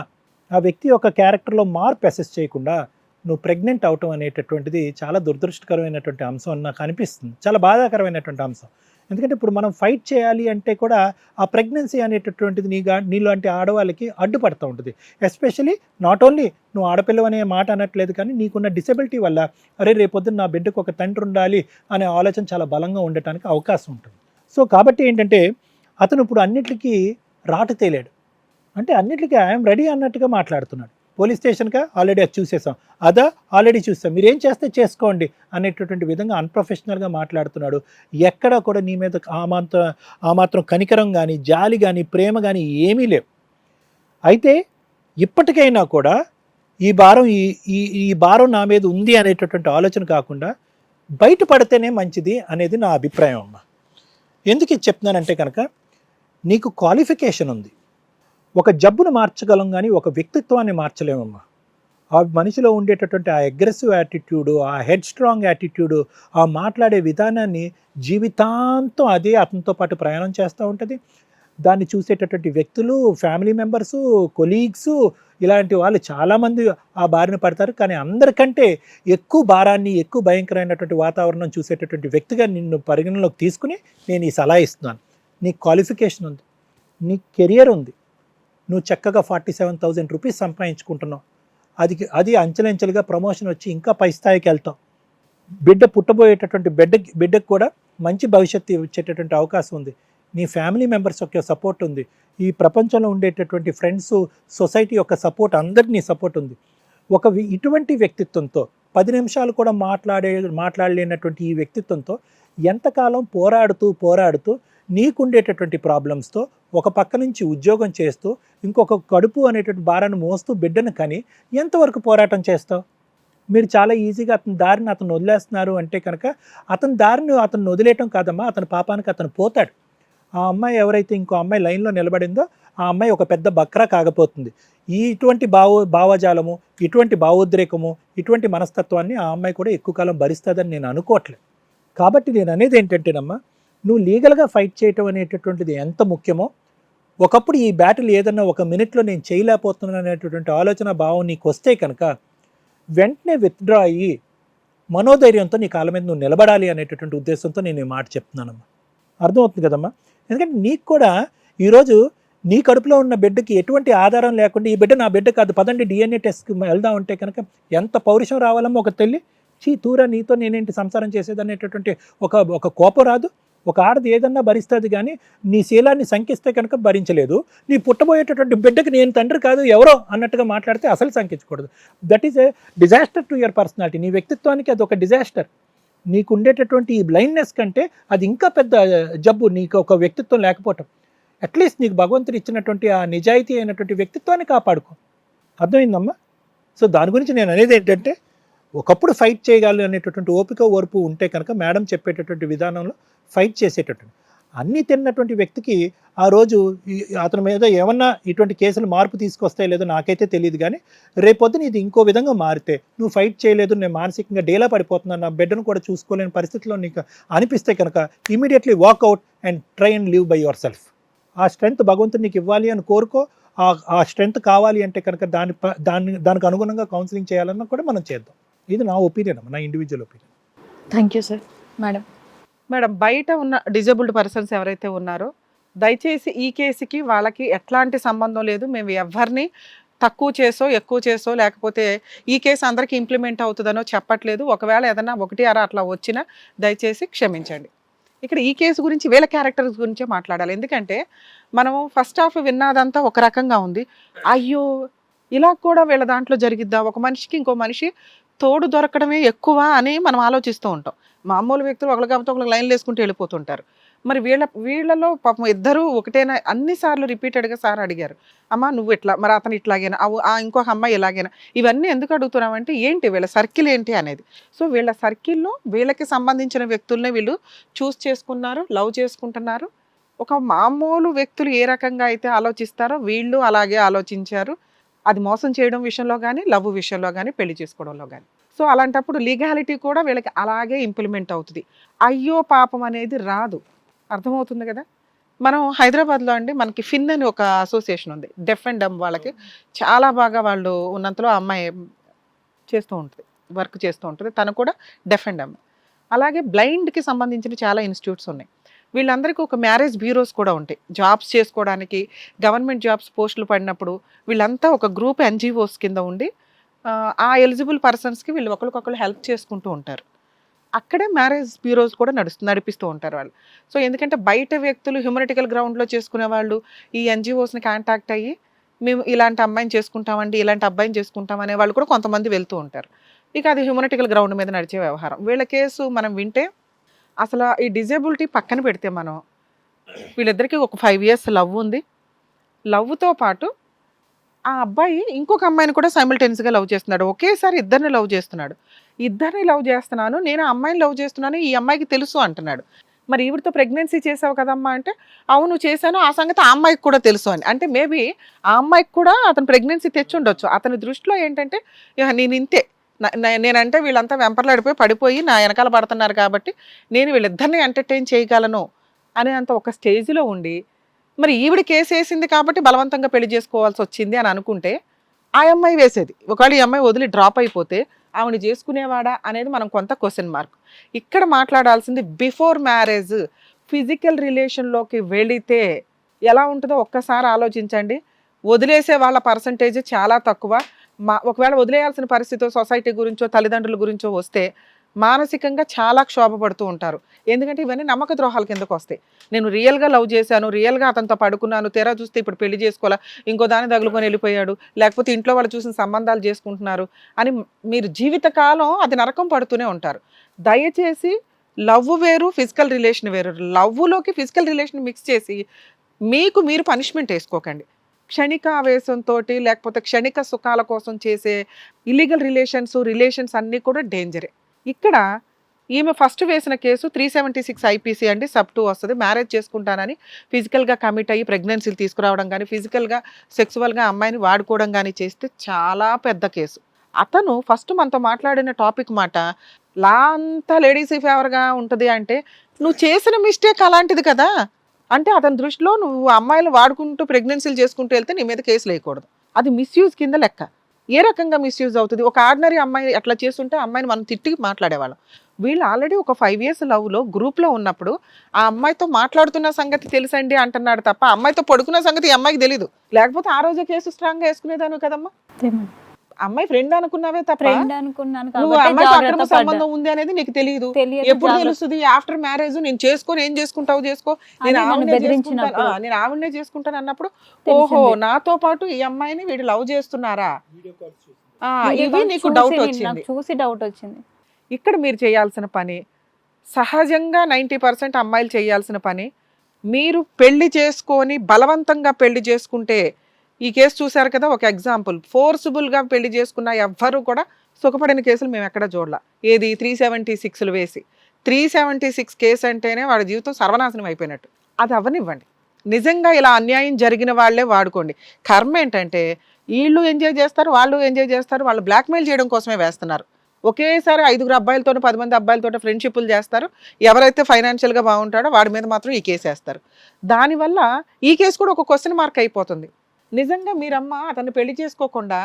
ఆ వ్యక్తి యొక్క క్యారెక్టర్లో మార్పు అసెస్ చేయకుండా నువ్వు ప్రెగ్నెంట్ అవటం అనేటటువంటిది చాలా దురదృష్టకరమైనటువంటి అంశం అని నాకు అనిపిస్తుంది, చాలా బాధాకరమైనటువంటి అంశం. ఎందుకంటే ఇప్పుడు మనం ఫైట్ చేయాలి అంటే కూడా ఆ ప్రెగ్నెన్సీ అనేటటువంటిది నీలాంటి ఆడవాళ్ళకి అడ్డుపడుతూ ఉంటుంది. ఎస్పెషలీ నాట్ ఓన్లీ నువ్వు ఆడపిల్ల అనే మాట అనట్లేదు, కానీ నీకున్న డిసెబిలిటీ వల్ల అరే రేపొద్దున నా బిడ్డకు ఒక తండ్రి ఉండాలి అనే ఆలోచన చాలా బలంగా ఉండటానికి అవకాశం ఉంటుంది. సో కాబట్టి ఏంటంటే అతను ఇప్పుడు అన్నిటికీ రాటు తేలాడు. అంటే అన్నిటికీ ఐఎమ్ రెడీ అన్నట్టుగా మాట్లాడుతున్నాడు. పోలీస్ స్టేషన్గా ఆల్రెడీ అది చూసేసాం, అదా ఆల్రెడీ చూసాం, మీరేం చేస్తే చేసుకోండి అనేటటువంటి విధంగా అన్ప్రొఫెషనల్గా మాట్లాడుతున్నాడు. ఎక్కడా కూడా నీ మీద ఆ మాత్రం కనికరం కానీ జాలి కానీ ప్రేమ కానీ ఏమీ లేవు. అయితే ఇప్పటికైనా కూడా ఈ భారం నా మీద ఉంది అనేటటువంటి ఆలోచన కాకుండా బయటపడితేనే మంచిది అనేది నా అభిప్రాయం అమ్మ. ఎందుకు ఇది చెప్తున్నానంటే కనుక నీకు క్వాలిఫికేషన్ ఉంది, ఒక జబ్బును మార్చగలం కానీ ఒక వ్యక్తిత్వాన్ని మార్చలేమమ్మా. ఆ మనిషిలో ఉండేటటువంటి ఆ అగ్రెసివ్ యాటిట్యూడు, ఆ హెడ్ స్ట్రాంగ్ యాటిట్యూడు, ఆ మాట్లాడే విధానాన్ని జీవితాంతం అదే అతనితో పాటు ప్రయాణం చేస్తూ ఉంటుంది. దాన్ని చూసేటటువంటి వ్యక్తులు, ఫ్యామిలీ మెంబర్సు, కొలీగ్సు, ఇలాంటి వాళ్ళు చాలామంది ఆ బారిన పడతారు. కానీ అందరికంటే ఎక్కువ భారాన్ని, ఎక్కువ భయంకరమైనటువంటి వాతావరణం చూసేటటువంటి వ్యక్తిగా నిన్ను పరిగణలోకి తీసుకుని నేను ఈ సలహా ఇస్తున్నాను. నీ క్వాలిఫికేషన్ ఉంది, నీ కెరియర్ ఉంది, నువ్వు చక్కగా 47,000 రూపీస్ సంపాదించుకుంటున్నావు, అది అంచెలంచెలుగా ప్రమోషన్ వచ్చి ఇంకా పై స్థాయికి వెళ్తావు. బిడ్డ పుట్టబోయేటటువంటి బిడ్డకు కూడా మంచి భవిష్యత్తు ఇచ్చేటటువంటి అవకాశం ఉంది. నీ ఫ్యామిలీ మెంబర్స్ యొక్క సపోర్ట్ ఉంది, ఈ ప్రపంచంలో ఉండేటటువంటి ఫ్రెండ్స్, సొసైటీ యొక్క సపోర్ట్, అందరినీ సపోర్ట్ ఉంది. ఇటువంటి వ్యక్తిత్వంతో 10 నిమిషాలు కూడా మాట్లాడలేనటువంటి ఈ వ్యక్తిత్వంతో ఎంతకాలం పోరాడుతూ నీకుండేటటువంటి ప్రాబ్లమ్స్తో ఒక పక్క నుంచి ఉద్యోగం చేస్తూ ఇంకొక కడుపు అనేటువంటి భారాన్ని మోస్తూ బిడ్డను కానీ ఎంతవరకు పోరాటం చేస్తావు? మీరు చాలా ఈజీగా అతని దారిని అతను వదిలేస్తున్నారు అంటే కనుక అతని దారిని అతను వదిలేయటం కాదమ్మా, అతని పాపానికి అతను పోతాడు. ఆ అమ్మాయి ఎవరైతే ఇంకో అమ్మాయి లైన్లో నిలబడిందో ఆ అమ్మాయి ఒక పెద్ద బక్రా కాకపోతుంది. ఇటువంటి భావజాలము, ఇటువంటి భావోద్రేకము, ఇటువంటి మనస్తత్వాన్ని ఆ అమ్మాయి కూడా ఎక్కువ కాలం భరిస్తుందని నేను అనుకోవట్లేదు. కాబట్టి నేను అనేది ఏంటంటేనమ్మా, నువ్వు లీగల్గా ఫైట్ చేయటం అనేటటువంటిది ఎంత ముఖ్యమో ఒకప్పుడు ఈ బ్యాటిల్ ఏదన్నా ఒక మినిట్లో నేను చేయలేకపోతున్నాను అనేటటువంటి ఆలోచన భావం నీకు వస్తే కనుక వెంటనే విత్డ్రా అయ్యి మనోధైర్యంతో నీ కాళ్ళ మీద నువ్వు నిలబడాలి అనేటటువంటి ఉద్దేశంతో నేను ఈ మాట చెప్తున్నానమ్మా. అర్థమవుతుంది కదమ్మా? ఎందుకంటే నీకు కూడా ఈరోజు నీ కడుపులో ఉన్న బిడ్డకి ఎటువంటి ఆధారం లేకుండా ఈ బిడ్డ నా బిడ్డ కాదు పదండి DNA టెస్ట్కి వెళ్దాం అంటే కనుక ఎంత పౌరుషం రావాలమ్మా ఒక తల్లి. తూరా నీతో నేనేంటి సంసారం చేసేది అనేటటువంటి ఒక కోపం రాదు. ఒక ఆడది ఏదన్నా భరిస్తుంది కానీ నీ శీలాన్ని శంకిస్తే కనుక భరించలేదు. నీ పుట్టబోయేటటువంటి బిడ్డకి నేను తండ్రి కాదు ఎవరో అన్నట్టుగా మాట్లాడితే అసలు శంకించకూడదు. That is a disaster to your personality. నీ వ్యక్తిత్వానికి అది ఒక డిజాస్టర్. నీకు ఉండేటటువంటి ఈ బ్లైండ్నెస్ కంటే అది ఇంకా పెద్ద జబ్బు నీకు ఒక వ్యక్తిత్వం లేకపోవటం. అట్లీస్ట్ నీకు భగవంతుడు ఇచ్చినటువంటి ఆ నిజాయితీ అయినటువంటి వ్యక్తిత్వాన్ని కాపాడుకో. అర్థమైందమ్మా? సో దాని గురించి నేను అనేది ఏంటంటే ఒకప్పుడు ఫైట్ చేయగలను అనేటటువంటి ఓపిక ఓర్పు ఉంటే కనుక మేడం చెప్పేటటువంటి విధానంలో ఫైట్ చేసేటటువంటి అన్నీ తిన్నటువంటి వ్యక్తికి ఆ రోజు అతని మీద ఏమన్నా ఇటువంటి కేసులు మార్పు తీసుకొస్తాయో లేదో నాకైతే తెలియదు. కానీ రేపొద్దున ఇది ఇంకో విధంగా మారితే నువ్వు ఫైట్ చేయలేదు, నేను మానసికంగా డేలా పడిపోతున్నాను, నా బిడ్డను కూడా చూసుకోలేని పరిస్థితిలో నీకు అనిపిస్తే కనుక immediately walk out and try and live by your self. ఆ స్ట్రెంగ్త్ భగవంతుడు నీకు ఇవ్వాలి అని కోరుకో. ఆ స్ట్రెంగ్త్ కావాలి అంటే కనుక దానికి అనుగుణంగా కౌన్సిలింగ్ చేయాలన్నా కూడా మనం చేద్దాం. ఇది నా ఒపీనియన్ అమ్మ, నా individual opinion. Thank you sir. Madam, బయట ఉన్న డిజేబుల్డ్ పర్సన్స్ ఎవరైతే ఉన్నారో దయచేసి ఈ కేసుకి వాళ్ళకి ఎట్లాంటి సంబంధం లేదు. మేము ఎవరిని తక్కువ చేసో ఎక్కువ చేసో లేకపోతే ఈ కేసు అందరికీ ఇంప్లిమెంట్ అవుతుందనో చెప్పట్లేదు. ఒకవేళ ఏదన్నా ఒకటి అట్లా వచ్చినా దయచేసి క్షమించండి. ఇక్కడ ఈ కేసు గురించి వీళ్ళ క్యారెక్టర్స్ గురించే మాట్లాడాలి. ఎందుకంటే మనం ఫస్ట్ హాఫ్ విన్నదంతా ఒక రకంగా ఉంది. అయ్యో ఇలా కూడా వీళ్ళ దాంట్లో జరిగిద్దా, ఒక మనిషికి ఇంకో మనిషి తోడు దొరకడమే ఎక్కువ అని మనం ఆలోచిస్తూ ఉంటాం. మామూలు వ్యక్తులు ఒకరు కాబట్టి ఒకరికి లైన్లు వేసుకుంటూ వెళ్ళిపోతుంటారు. మరి వీళ్ళలో పాపం ఇద్దరు ఒకటేనా అన్నిసార్లు రిపీటెడ్గా సార్ అడిగారు, అమ్మ నువ్వు ఇట్లా, మరి అతను ఇట్లాగైనా, ఇంకొక అమ్మాయి ఇలాగైనా. ఇవన్నీ ఎందుకు అడుగుతున్నామంటే ఏంటి వీళ్ళ సర్కిల్ ఏంటి అనేది. సో వీళ్ళ సర్కిల్లో వీళ్ళకి సంబంధించిన వ్యక్తుల్నే వీళ్ళు చూస్ చేసుకున్నారు, లవ్ చేసుకుంటున్నారు. ఒక మామూలు వ్యక్తులు ఏ రకంగా అయితే ఆలోచిస్తారో వీళ్ళు అలాగే ఆలోచించారు. అది మోసం చేయడం విషయంలో కానీ, లవ్ విషయంలో కానీ, పెళ్లి చేసుకోవడంలో కానీ. సో అలాంటప్పుడు లీగాలిటీ కూడా వీళ్ళకి అలాగే ఇంప్లిమెంట్ అవుతుంది. అయ్యో పాపం అనేది రాదు. అర్థమవుతుంది కదా? మనం హైదరాబాద్లో అండి మనకి ఫిన్ అని ఒక అసోసియేషన్ ఉంది, డెఫ్ అండ్ డమ్ వాళ్ళకి. చాలా బాగా వాళ్ళు ఉన్నంతలో అమ్మాయి చేస్తూ ఉంటుంది, వర్క్ చేస్తూ ఉంటుంది. తను కూడా డెఫ్ అండ్ డమ్. అలాగే బ్లైండ్కి సంబంధించిన చాలా ఇన్స్టిట్యూట్స్ ఉన్నాయి. వీళ్ళందరికీ ఒక మ్యారేజ్ బ్యూరోస్ కూడా ఉంటాయి. జాబ్స్ చేసుకోవడానికి గవర్నమెంట్ జాబ్స్ పోస్టులు పడినప్పుడు వీళ్ళంతా ఒక గ్రూప్ NGOs కింద ఉండి ఆ ఎలిజిబుల్ పర్సన్స్కి వీళ్ళు ఒకరికొకరు హెల్ప్ చేసుకుంటూ ఉంటారు. అక్కడే మ్యారేజ్ బ్యూరోస్ కూడా నడిపిస్తూ ఉంటారు వాళ్ళు. సో ఎందుకంటే బయట వ్యక్తులు హ్యూమనిటికల్ గ్రౌండ్లో చేసుకునే వాళ్ళు ఈ NGOsని కాంటాక్ట్ అయ్యి మేము ఇలాంటి అమ్మాయిని చేసుకుంటామండి, ఇలాంటి అబ్బాయిని చేసుకుంటాం అనే వాళ్ళు కూడా కొంతమంది వెళ్తూ ఉంటారు. ఇక అది హ్యూమనిటికల్ గ్రౌండ్ మీద నడిచే వ్యవహారం. వీళ్ళ కేసు మనం వింటే అసలు ఈ డిజేబిలిటీ పక్కన పెడితే మనం వీళ్ళిద్దరికీ ఒక 5 years లవ్ ఉంది. లవ్తో పాటు ఆ అబ్బాయి ఇంకొక అమ్మాయిని కూడా సైమిల్టేనియస్గా లవ్ చేస్తున్నాడు. ఒకేసారి ఇద్దరిని లవ్ చేస్తున్నాడు. ఇద్దరిని లవ్ చేస్తున్నాను, నేను ఆ అమ్మాయిని లవ్ చేస్తున్నాను, ఈ అమ్మాయికి తెలుసు అంటున్నాడు. మరి ఈవిడతో ప్రెగ్నెన్సీ చేసావు కదమ్మా అంటే అవును చేశాను, ఆ సంగతి ఆ అమ్మాయికి కూడా తెలుసు అని. అంటే మేబీ ఆ అమ్మాయికి కూడా అతను ప్రెగ్నెన్సీ తెచ్చి ఉండొచ్చు. అతని దృష్టిలో ఏంటంటే నేను ఇంతే, నేనంటే వీళ్ళంతా వెంపర్లాడిపోయి పడిపోయి నా వెనకాల పడుతున్నారు కాబట్టి నేను వీళ్ళిద్దరిని ఎంటర్టైన్ చేయగలను అనే అంత ఒక స్టేజ్లో ఉండి మరి ఈవిడ కేసు వేసింది కాబట్టి బలవంతంగా పెళ్లి చేసుకోవాల్సి వచ్చింది అని అనుకుంటే ఆ అమ్మాయి వేసేది. ఒకవేళ ఈ అమ్మాయి వదిలి డ్రాప్ అయిపోతే ఆవిడ చేసుకునేవాడా అనేది మనం కొంత క్వశ్చన్ మార్క్. ఇక్కడ మాట్లాడాల్సింది బిఫోర్ మ్యారేజ్ ఫిజికల్ రిలేషన్లోకి వెళితే ఎలా ఉంటుందో ఒక్కసారి ఆలోచించండి. వదిలేసే వాళ్ళ పర్సంటేజ్ చాలా తక్కువ. ఒకవేళ వదిలేయాల్సిన పరిస్థితి సొసైటీ గురించో తల్లిదండ్రుల గురించో వస్తే మానసికంగా చాలా క్షోభపడుతూ ఉంటారు. ఎందుకంటే ఇవన్నీ నమ్మక ద్రోహాల కిందకు వస్తాయి. నేను రియల్గా లవ్ చేశాను, రియల్గా అతనితో పడుకున్నాను, తెరా చూస్తే ఇప్పుడు పెళ్లి చేసుకోవాలా, ఇంకో దాన్ని తగులుకొని వెళ్ళిపోయాడు, లేకపోతే ఇంట్లో వాళ్ళు చూసిన సంబంధాలు చేసుకుంటున్నారు అని మీరు జీవితకాలం అది నరకం పడుతూనే ఉంటారు. దయచేసి లవ్ వేరు, ఫిజికల్ రిలేషన్ వేరు. లవ్లోకి ఫిజికల్ రిలేషన్ మిక్స్ చేసి మీకు మీరు పనిష్మెంట్ వేసుకోకండి. క్షణిక ఆవేశంతో లేకపోతే క్షణిక సుఖాల కోసం చేసే ఇల్లీగల్ రిలేషన్స్ అన్నీ కూడా డేంజరే. ఇక్కడ ఈమె ఫస్ట్ వేసిన కేసు 376 IPC అండి, సబ్ 2 వస్తుంది. మ్యారేజ్ చేసుకుంటానని ఫిజికల్గా కమిట్ అయ్యి ప్రెగ్నెన్సీలు తీసుకురావడం కానీ, ఫిజికల్గా సెక్సువల్గా అమ్మాయిని వాడుకోవడం కానీ చేస్తే చాలా పెద్ద కేసు. అతను ఫస్ట్ మనతో మాట్లాడిన టాపిక్ మాట లా అంతా లేడీస్ ఫేవర్గా ఉంటుంది అంటే నువ్వు చేసిన మిస్టేక్ అలాంటిది కదా, అంటే అతని దృష్టిలో నువ్వు అమ్మాయిలు వాడుకుంటూ ప్రెగ్నెన్సీలు చేసుకుంటూ వెళ్తే నీ మీద కేసులు వేయకూడదు. అది మిస్యూజ్ కింద లెక్క. ఏ రకంగా మిస్యూజ్ అవుతుంది? ఒక ఆర్డినరీ అమ్మాయి అట్లా చేస్తుంటే అమ్మాయిని మనం తిట్టి మాట్లాడేవాళ్ళం. వీళ్ళు ఆల్రెడీ ఒక 5 years లవ్లో గ్రూప్లో ఉన్నప్పుడు ఆ అమ్మాయితో మాట్లాడుతున్న సంగతి తెలుసండి అంటున్నాడు తప్ప అమ్మాయితో పడుకున్న సంగతి ఈ అమ్మాయికి తెలీదు. లేకపోతే ఆ రోజే కేసు స్ట్రాంగ్గా వేసుకునేదాను కదమ్మా. అమ్మాయి ఫ్రెండ్ అనుకున్నావే తప్ప ఫ్రెండ్ అనుకున్నాను నువ్వు కాబట్టి అమ్మాయితో అక్రమ జాగ్రత్త పడ్డా. సంబంధం ఉంది అనేది నీకు తెలియదు. ఎప్పుడు తెలుస్తుంది? ఆఫ్టర్ మ్యారేజ్ నేను చేసుకొని ఏం చేసుకుంటావు చేసుకో, నేను నన్ను ఆవిడనే బెదిరించినప్పుడు. చేసుకుంటాను, నేను ఆవిడనే చేసుకుంటాను అన్నప్పుడు తెలిసింది. ఓహో నాతో పాటు ఈ అమ్మాయిని వీడు లవ్ చేస్తున్నారా, వీడియో ఇవి కాల్ నీకు చూసి డౌట్ నాకు వచ్చింది. చూసి డౌట్ వచ్చింది. ఇక్కడ మీరు చేయాల్సిన పని సహజంగా 90% అమ్మాయిలు చేయాల్సిన పని, మీరు పెళ్లి చేసుకొని బలవంతంగా పెళ్లి చేసుకుంటే, ఈ కేసు చూశారు కదా ఒక ఎగ్జాంపుల్, ఫోర్సుబుల్గా పెళ్లి చేసుకున్న ఎవ్వరూ కూడా సుఖపడిన కేసులు మేము ఎక్కడ చూడాల. ఏది 376 వేసి 376 కేసు అంటేనే వాడి జీవితం సర్వనాశనం అయిపోయినట్టు. అది అవనివ్వండి. నిజంగా ఇలా అన్యాయం జరిగిన వాళ్ళే వాడుకోండి. కర్మ ఏంటంటే వీళ్ళు ఎంజాయ్ చేస్తారు, వాళ్ళు ఎంజాయ్ చేస్తారు, వాళ్ళు బ్లాక్మెయిల్ చేయడం కోసమే వేస్తున్నారు. ఒకేసారి 5 అబ్బాయిలతో 10 మంది అబ్బాయిలతో ఫ్రెండ్షిప్లు చేస్తారు. ఎవరైతే ఫైనాన్షియల్గా బాగుంటాడో వాడి మీద మాత్రం ఈ కేసు వేస్తారు. దానివల్ల ఈ కేసు కూడా ఒక క్వశ్చన్ మార్క్ అయిపోతుంది. నిజంగా మీరమ్మ అతన్ని పెళ్లి చేసుకోకుండా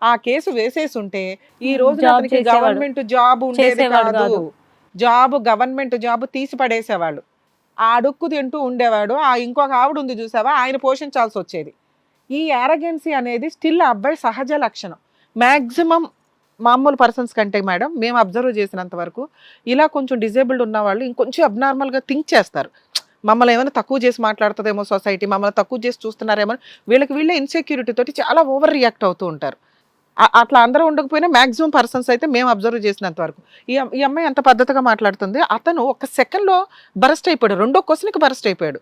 ఆ కేసు వేసేసి ఉంటే ఈ రోజు జాబ్ అతనికి చేసేవాడు. గవర్నమెంట్ జాబ్ ఉండేది చేసేవాడు కాదు. కాదు. గవర్నమెంట్ జాబ్ తీసి పడేసేవాళ్ళు. ఆ అడుక్కు తింటూ ఉండేవాడు. ఆ ఇంకొక ఆవిడ ఉంది చూసావా, ఆయన పోషించాల్సి వచ్చేది. ఈ యారగెన్సీ అనేది స్టిల్ ఆ అబ్బాయి సహజ లక్షణం. మ్యాక్సిమం మామూలు పర్సన్స్ కంటే మేడం మేము అబ్జర్వ్ చేసినంత వరకు ఇలా కొంచెం డిజేబుల్డ్ ఉన్న వాళ్ళు ఇంకొంచెం అబ్నార్మల్గా థింక్ చేస్తారు. మమ్మల్ని ఏమైనా తక్కువ చేసి మాట్లాడుతుందేమో సొసైటీ, మమ్మల్ని తక్కువ చేసి చూస్తున్నారేమో, వీళ్ళే ఇన్సెక్యూరిటీ తోటి చాలా ఓవర్ రియాక్ట్ అవుతూ ఉంటారు. అట్లా అందరూ ఉండకపోయినా మ్యాక్సిమం పర్సన్స్ అయితే మేము అబ్జర్వ్ చేసినంత వరకు ఈ అమ్మాయి ఎంత పద్ధతిగా మాట్లాడుతుంది. అతను ఒక సెకండ్లో బరస్ట్ అయిపోయాడు, రెండో క్వశ్చన్కి బరస్ట్ అయిపోయాడు.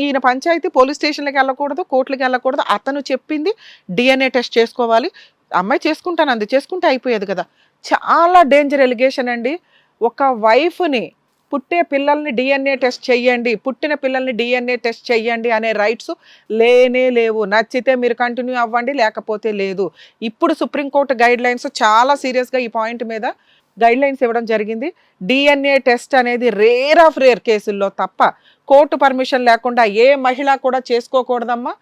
ఈయన పంచాయతీ పోలీస్ స్టేషన్లకి వెళ్ళకూడదు, కోర్టులకి వెళ్ళకూడదు, అతను చెప్పింది DNA టెస్ట్ చేసుకోవాలి. అమ్మాయి చేసుకుంటానంది, చేసుకుంటే అయిపోయేది కదా. చాలా డేంజర్ ఎలిగేషన్ అండి. ఒక వైఫ్ని పుట్టే పిల్లల్ని DNA టెస్ట్ చెయ్యండి, పుట్టిన పిల్లల్ని DNA టెస్ట్ చెయ్యండి అనే రైట్స్ లేనే లేవు. నచ్చితే మీరు కంటిన్యూ అవ్వండి, లేకపోతే లేదు. ఇప్పుడు సుప్రీంకోర్టు గైడ్ లైన్స్ చాలా సీరియస్గా ఈ పాయింట్ మీద గైడ్ లైన్స్ ఇవ్వడం జరిగింది. DNA టెస్ట్ అనేది రేర్ ఆఫ్ రేర్ కేసుల్లో తప్ప కోర్టు పర్మిషన్ లేకుండా ఏ మహిళ కూడా చేసుకోకూడదమ్మా.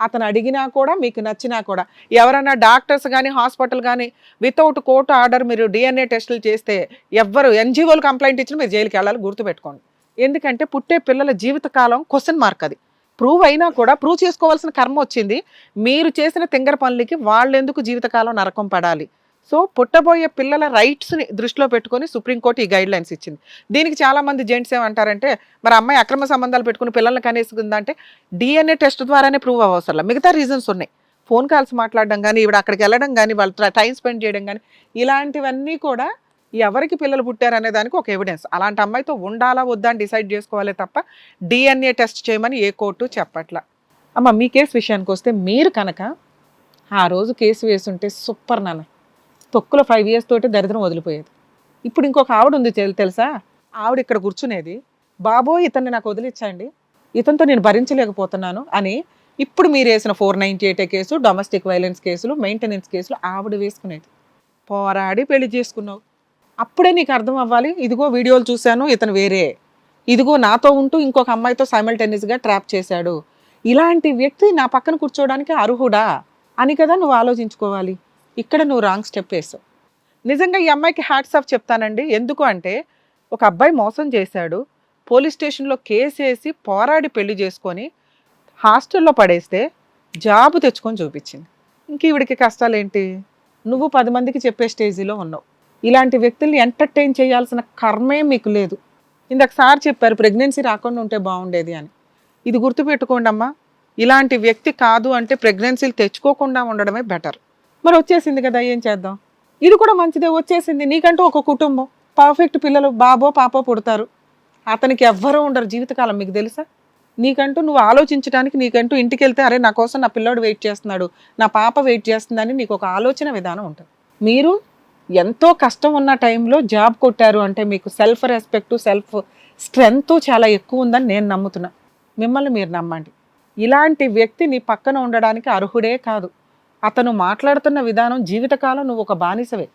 అతను అడిగినా కూడా మీకు నచ్చినా కూడా ఎవరైనా డాక్టర్స్ కానీ హాస్పిటల్ కానీ వితౌట్ కోర్టు ఆర్డర్ మీరు DNA టెస్టులు చేస్తే ఎవ్వరు NGOలు కంప్లైంట్ ఇచ్చినా మీరు జైలుకి వెళ్ళాలి, గుర్తుపెట్టుకోండి. ఎందుకంటే పుట్టే పిల్లల జీవితకాలం క్వశ్చన్ మార్క్. అది ప్రూవ్ అయినా కూడా ప్రూవ్ చేసుకోవాల్సిన కర్మ వచ్చింది. మీరు చేసిన తింగర పనులకి వాళ్ళెందుకు జీవితకాలం నరకం పడాలి? సో పుట్టబోయే పిల్లల రైట్స్ని దృష్టిలో పెట్టుకొని సుప్రీంకోర్టు ఈ గైడ్ లైన్స్ ఇచ్చింది. దీనికి చాలామంది జెంట్స్ ఏమంటారంటే మరి అమ్మాయి అక్రమ సంబంధాలు పెట్టుకుని పిల్లల్ని కనేసుకుందంటే DNA టెస్ట్ ద్వారానే ప్రూవ్ అవ్వసరం, మిగతా రీజన్స్ ఉన్నాయి. ఫోన్ కాల్స్ మాట్లాడడం కానీ, ఈవిడ అక్కడికి వెళ్ళడం కానీ, వాళ్ళ టైం స్పెండ్ చేయడం కానీ, ఇలాంటివన్నీ కూడా ఎవరికి పిల్లలు పుట్టారనే దానికి ఒక ఎవిడెన్స్. అలాంటి అమ్మాయితో ఉండాలా వద్దా అని డిసైడ్ చేసుకోవాలి తప్ప DNA టెస్ట్ చేయమని ఏ కోర్టు చెప్పట్లా. అమ్మ మీ కేసు విషయానికి వస్తే మీరు కనుక ఆ రోజు కేసు వేసుంటే సూపర్ నాన్న, తొక్కులో 5 years తోటి దరిద్రం వదిలిపోయేది. ఇప్పుడు ఇంకొక ఆవిడ ఉంది తెలుసా, ఆవిడ ఇక్కడ కూర్చునేది, బాబోయ్ ఇతన్ని నాకు వదిలించండి, ఇతనితో నేను భరించలేకపోతున్నాను అని ఇప్పుడు మీరు వేసిన 498 కేసు, డొమెస్టిక్ వైలెన్స్ కేసులు, మెయింటెనెన్స్ కేసులు ఆవిడ వేసుకునేది. పోరాడి పెళ్లి చేసుకున్నావు. అప్పుడే నీకు అర్థం అవ్వాలి, ఇదిగో వీడియోలు చూశాను ఇతను వేరే, ఇదిగో నాతో ఉంటూ ఇంకొక అమ్మాయితో సైమల్టేనియస్గా ట్రాప్ చేశాడు, ఇలాంటి వ్యక్తి నా పక్కన కూర్చోవడానికి అర్హుడా అని కదా నువ్వు ఆలోచించుకోవాలి. ఇక్కడ నువ్వు రాంగ్ స్టెప్ వేసావు. నిజంగా ఈ అమ్మాయికి హ్యాట్స్ ఆఫ్ చెప్తానండి. ఎందుకు అంటే ఒక అబ్బాయి మోసం చేశాడు, పోలీస్ స్టేషన్లో కేసు వేసి పోరాడి పెళ్లి చేసుకొని హాస్టల్లో పడేస్తే జాబ్ తెచ్చుకొని చూపించింది. ఇంక ఈవిడికి కష్టాలు ఏంటి? నువ్వు 10 మందికి చెప్పే స్టేజీలో ఉన్నావు. ఇలాంటి వ్యక్తుల్ని ఎంటర్టైన్ చేయాల్సిన కర్మే మీకు లేదు. ఇందాక సార్ చెప్పారు ప్రెగ్నెన్సీ రాకుండా ఉంటే బాగుండేది అని. ఇది గుర్తుపెట్టుకోండి అమ్మా, ఇలాంటి వ్యక్తి కాదు అంటే ప్రెగ్నెన్సీలు తెచ్చుకోకుండా ఉండడమే బెటర్. మరి వచ్చేసింది కదా, ఏం చేద్దాం? ఇది కూడా మంచిదే, వచ్చేసింది. నీకంటూ ఒక కుటుంబం, పర్ఫెక్ట్ పిల్లలు బాబో పాపో పుడతారు. అతనికి ఎవ్వరూ ఉండరు జీవితకాలం, మీకు తెలుసా? నీకంటూ నువ్వు ఆలోచించడానికి, నీకంటూ ఇంటికి వెళ్తే అరే నా కోసం నా పిల్లోడు వెయిట్ చేస్తున్నాడు, నా పాప వెయిట్ చేస్తుందని నీకు ఒక ఆలోచన విధానం ఉంటుంది. మీరు ఎంతో కష్టం ఉన్న టైంలో జాబ్ కొట్టారు అంటే మీకు సెల్ఫ్ రెస్పెక్ట్, సెల్ఫ్ స్ట్రెంగ్త్ చాలా ఎక్కువ ఉందని నేను నమ్ముతున్నా. మిమ్మల్ని మీరు నమ్మండి. ఇలాంటి వ్యక్తి నీ పక్కన ఉండడానికి అర్హుడే కాదు. అతను మాట్లాడుతున్న విధానం జీవితకాలం నువ్వు ఒక బానిసవే.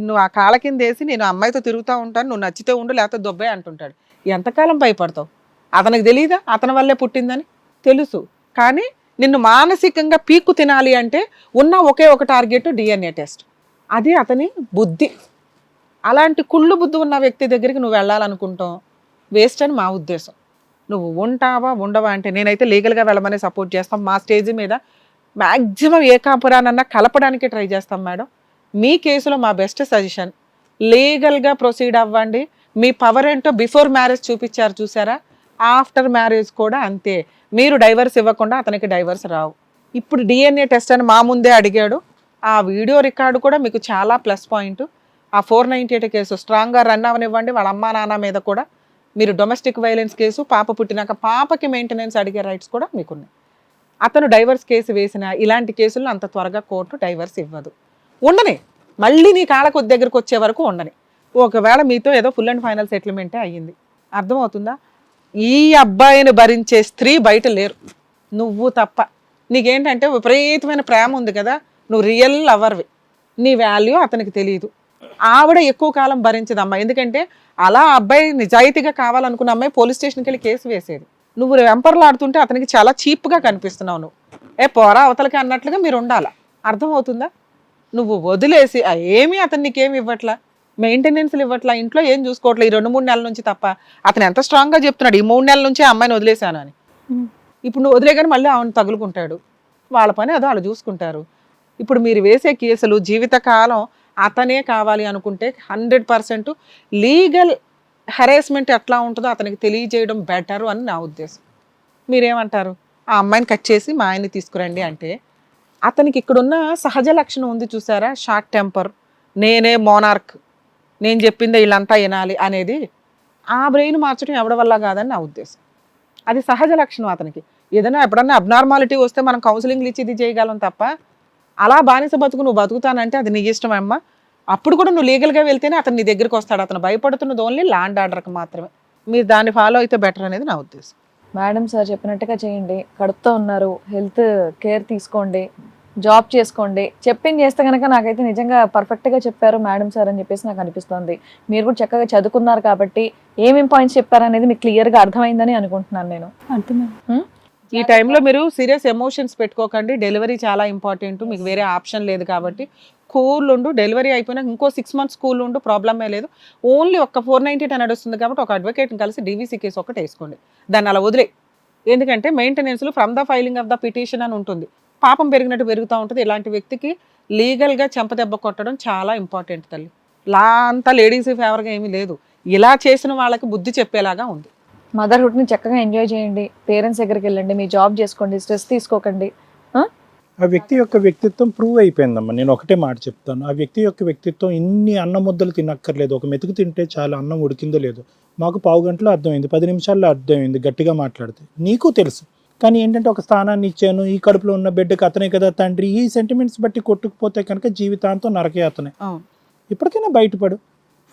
నువ్వు ఆ కాళ్ళ కింద వేసి నేను అమ్మాయితో తిరుగుతూ ఉంటాను, నువ్వు నచ్చితే ఉండు లేకపోతే దొబ్బే అంటుంటాడు. ఎంతకాలం భయపడతావు? అతనికి తెలియదా అతని వల్లే పుట్టిందని? తెలుసు. కానీ నిన్ను మానసికంగా పీక్కు తినాలి అంటే ఉన్న ఒకే ఒక టార్గెట్ DNA టెస్ట్. అది అతని బుద్ధి. అలాంటి కుళ్ళు బుద్ధి ఉన్న వ్యక్తి దగ్గరికి నువ్వు వెళ్ళాలనుకుంటావు వేస్ట్ అని మా ఉద్దేశం. నువ్వు ఉంటావా ఉండవా అంటే నేనైతే లీగల్గా వెళ్ళమని సపోర్ట్ చేస్తాం. మా స్టేజ్ మీద మ్యాక్సిమం ఏ కాపురానన్నా కలపడానికి ట్రై చేస్తాం మేడం. మీ కేసులో మా బెస్ట్ సజెషన్ లీగల్గా ప్రొసీడ్ అవ్వండి. మీ పవర్ ఏంటో బిఫోర్ మ్యారేజ్ చూపించారు చూసారా, ఆఫ్టర్ మ్యారేజ్ కూడా అంతే. మీరు డైవర్స్ ఇవ్వకుండా అతనికి డైవర్స్ రావు. ఇప్పుడు DNA టెస్ట్ అని మా ముందే అడిగాడు. ఆ వీడియో రికార్డు కూడా మీకు చాలా ప్లస్ పాయింట్. ఆ 498 కేసు స్ట్రాంగ్గా రన్ అవనివ్వండి. వాళ్ళ అమ్మా నాన్న మీద కూడా మీరు డొమెస్టిక్ వైలెన్స్ కేసు, పాప పుట్టినాక పాపకి మెయింటెనెన్స్ అడిగే రైట్స్ కూడా మీకున్నాయి. అతను డైవర్స్ కేసు వేసిన ఇలాంటి కేసుల్లో అంత త్వరగా కోర్టు డైవర్స్ ఇవ్వదు. ఉండని మళ్ళీ నీ కాళ్ళకు దగ్గరకు వచ్చే వరకు ఉండని. ఒకవేళ మీతో ఏదో ఫుల్ అండ్ ఫైనల్ సెటిల్మెంటే అయ్యింది, అర్థమవుతుందా? ఈ అబ్బాయిని భరించే స్త్రీ బయట లేరు, నువ్వు తప్ప. నీకేంటంటే విపరీతమైన ప్రేమ ఉంది కదా, నువ్వు రియల్ లవర్వి. నీ వాల్యూ అతనికి తెలియదు. ఆవిడ ఎక్కువ కాలం భరించదమ్మా. ఎందుకంటే అలా అబ్బాయి నిజాయితీగా కావాలనుకున్న అమ్మాయి పోలీస్ స్టేషన్కి వెళ్ళి కేసు వేసేది. నువ్వు వెంపర్లాడుతుంటే అతనికి చాలా చీప్గా కనిపిస్తున్నావు. నువ్వు పోరా అవతలకి అన్నట్లుగా మీరు ఉండాలా, అర్థమవుతుందా? నువ్వు వదిలేసి ఏమీ అతను నీకేమి ఇవ్వట్లా, మెయింటెనెన్స్లు ఇవ్వట్లా, ఇంట్లో ఏం చూసుకోవట్లే ఈ 2-3 నెలల నుంచి తప్ప. అతను ఎంత స్ట్రాంగ్గా చెప్తున్నాడు ఈ 3 నెలల నుంచి అమ్మాయిని వదిలేశాను అని. ఇప్పుడు నువ్వు వదిలేగానే మళ్ళీ ఆమెను తగులుకుంటాడు. వాళ్ళ పని అదో వాళ్ళు చూసుకుంటారు. ఇప్పుడు మీరు వేసే కేసులు జీవితకాలం అతనే కావాలి అనుకుంటే 100% లీగల్ హెరాస్మెంట్ ఎట్లా ఉంటుందో అతనికి తెలియజేయడం బెటరు అని నా ఉద్దేశం. మీరేమంటారు? ఆ అమ్మాయిని కట్ చేసి మా ఆయన్ని తీసుకురండి అంటే అతనికి ఇక్కడున్న సహజ లక్షణం ఉంది చూసారా, షార్ట్ టెంపర్, నేనే మోనార్క్, నేను చెప్పిందే వీళ్ళంతా వినాలి అనేది. ఆ బ్రెయిన్ మార్చడం ఎవరి వల్ల కాదని నా ఉద్దేశం. అది సహజ లక్షణం అతనికి. ఏదైనా ఎప్పుడన్నా అబ్నార్మాలిటీ వస్తే మనం కౌన్సిలింగ్లు ఇచ్చి ఇది చేయగలం తప్ప అలా బానిస బతుకు నువ్వు బతుకుతానంటే అది నీ ఇష్టం అమ్మా. అప్పుడు కూడా నువ్వు లీగల్గా వెళ్తేనే అతను నీ దగ్గరికి వస్తాడు. అతను భయపడుతున్నది ఓన్లీ ల్యాండ్ ఆర్డర్కి మాత్రమే. మీరు దాన్ని ఫాలో అయితే బెటర్ అనేది నా ఉద్దేశం. మేడం సార్ చెప్పినట్టుగా చేయండి. కడుపుతో ఉన్నారు, హెల్త్ కేర్ తీసుకోండి, జాబ్ చేసుకోండి. చెప్పింది చేస్తే కనుక నాకైతే నిజంగా పర్ఫెక్ట్గా చెప్పారు మేడం సార్ అని చెప్పేసి నాకు అనిపిస్తుంది. మీరు కూడా చక్కగా చదువుకున్నారు కాబట్టి ఏమేం పాయింట్స్ చెప్పారనేది మీకు క్లియర్గా అర్థమైందని అనుకుంటున్నాను నేను. అర్థమైంది. ఈ టైంలో మీరు సీరియస్ ఎమోషన్స్ పెట్టుకోకండి. డెలివరీ చాలా ఇంపార్టెంట్, మీకు వేరే ఆప్షన్ లేదు కాబట్టి కూల్ ఉండు. డెలివరీ అయిపోయినాక ఇంకో 6 months కూల్ ఉండు, ప్రాబ్లమే లేదు. ఓన్లీ ఒక్క 498 అనేది వస్తుంది కాబట్టి ఒక అడ్వకేట్ని కలిసి DVC కేసు ఒకటి వేసుకోండి. దాన్ని అలా వదిలే. ఎందుకంటే మెయింటెనెన్స్లు from the filing of the petition అని ఉంటుంది. పాపం పెరిగినట్టు పెరుగుతూ ఉంటుంది. ఇలాంటి వ్యక్తికి లీగల్గా చెంపదెబ్బ కొట్టడం చాలా ఇంపార్టెంట్ తల్లి. అంతా లేడీస్ ఫేవర్గా ఏమీ లేదు. ఇలా చేసిన వాళ్ళకి బుద్ధి చెప్పేలాగా ఉంది. మదర్హుడ్ని చక్కగా ఎంజాయ్ చేయండి, పేరెంట్స్ దగ్గరికి వెళ్ళండి, మీ జాబ్ చేసుకోండి, స్ట్రెస్ తీసుకోకండి. ఆ వ్యక్తి యొక్క వ్యక్తిత్వం ప్రూవ్ అయిపోయిందమ్మా. నేను ఒకటే మాట చెప్తాను, ఆ వ్యక్తి యొక్క వ్యక్తిత్వం ఇన్ని అన్నం ముద్దలు తినక్కర్లేదు, ఒక మెతుకు తింటే చాలా అన్నం ఉడికిందో లేదో. మాకు 15 గంటలో అర్థమైంది, 10 నిమిషాల్లో అర్థమైంది గట్టిగా మాట్లాడితే. నీకు తెలుసు. కానీ ఏంటంటే ఒక స్థానాన్ని ఇచ్చాను, ఈ కడుపులో ఉన్న బిడ్డకి అతనే కదా తండ్రి, ఈ సెంటిమెంట్స్ బట్టి కొట్టుకుపోతే కనుక జీవితాంతం నరకయాతనే. ఇప్పటికైనా బయటపడు.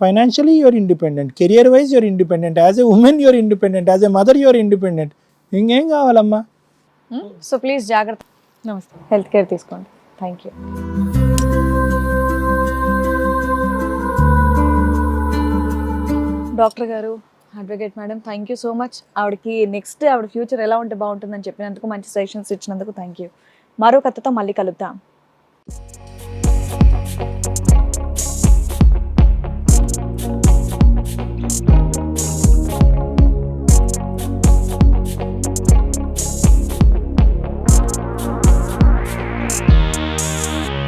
Financially you're independent, career wise you're independent, as a woman you're independent, as a mother you're independent. ఇంకేం కావాలమ్మా? సో ప్లీజ్ జాగ్రత్త, నమస్తే. హెల్త్ కేర్ తీసుకోండి. Thank you. డాక్టర్ గారు, advocate madam, thank you so much. ఆవిడకి నెక్స్ట్ ఆవిడ future ఎలా ఉంటే బాగుంటుందని చెప్పినందుకు, మంచి సజెషన్స్ ఇచ్చినందుకు థ్యాంక్ యూ. మరో కథతో మళ్ళీ కలుద్దాం.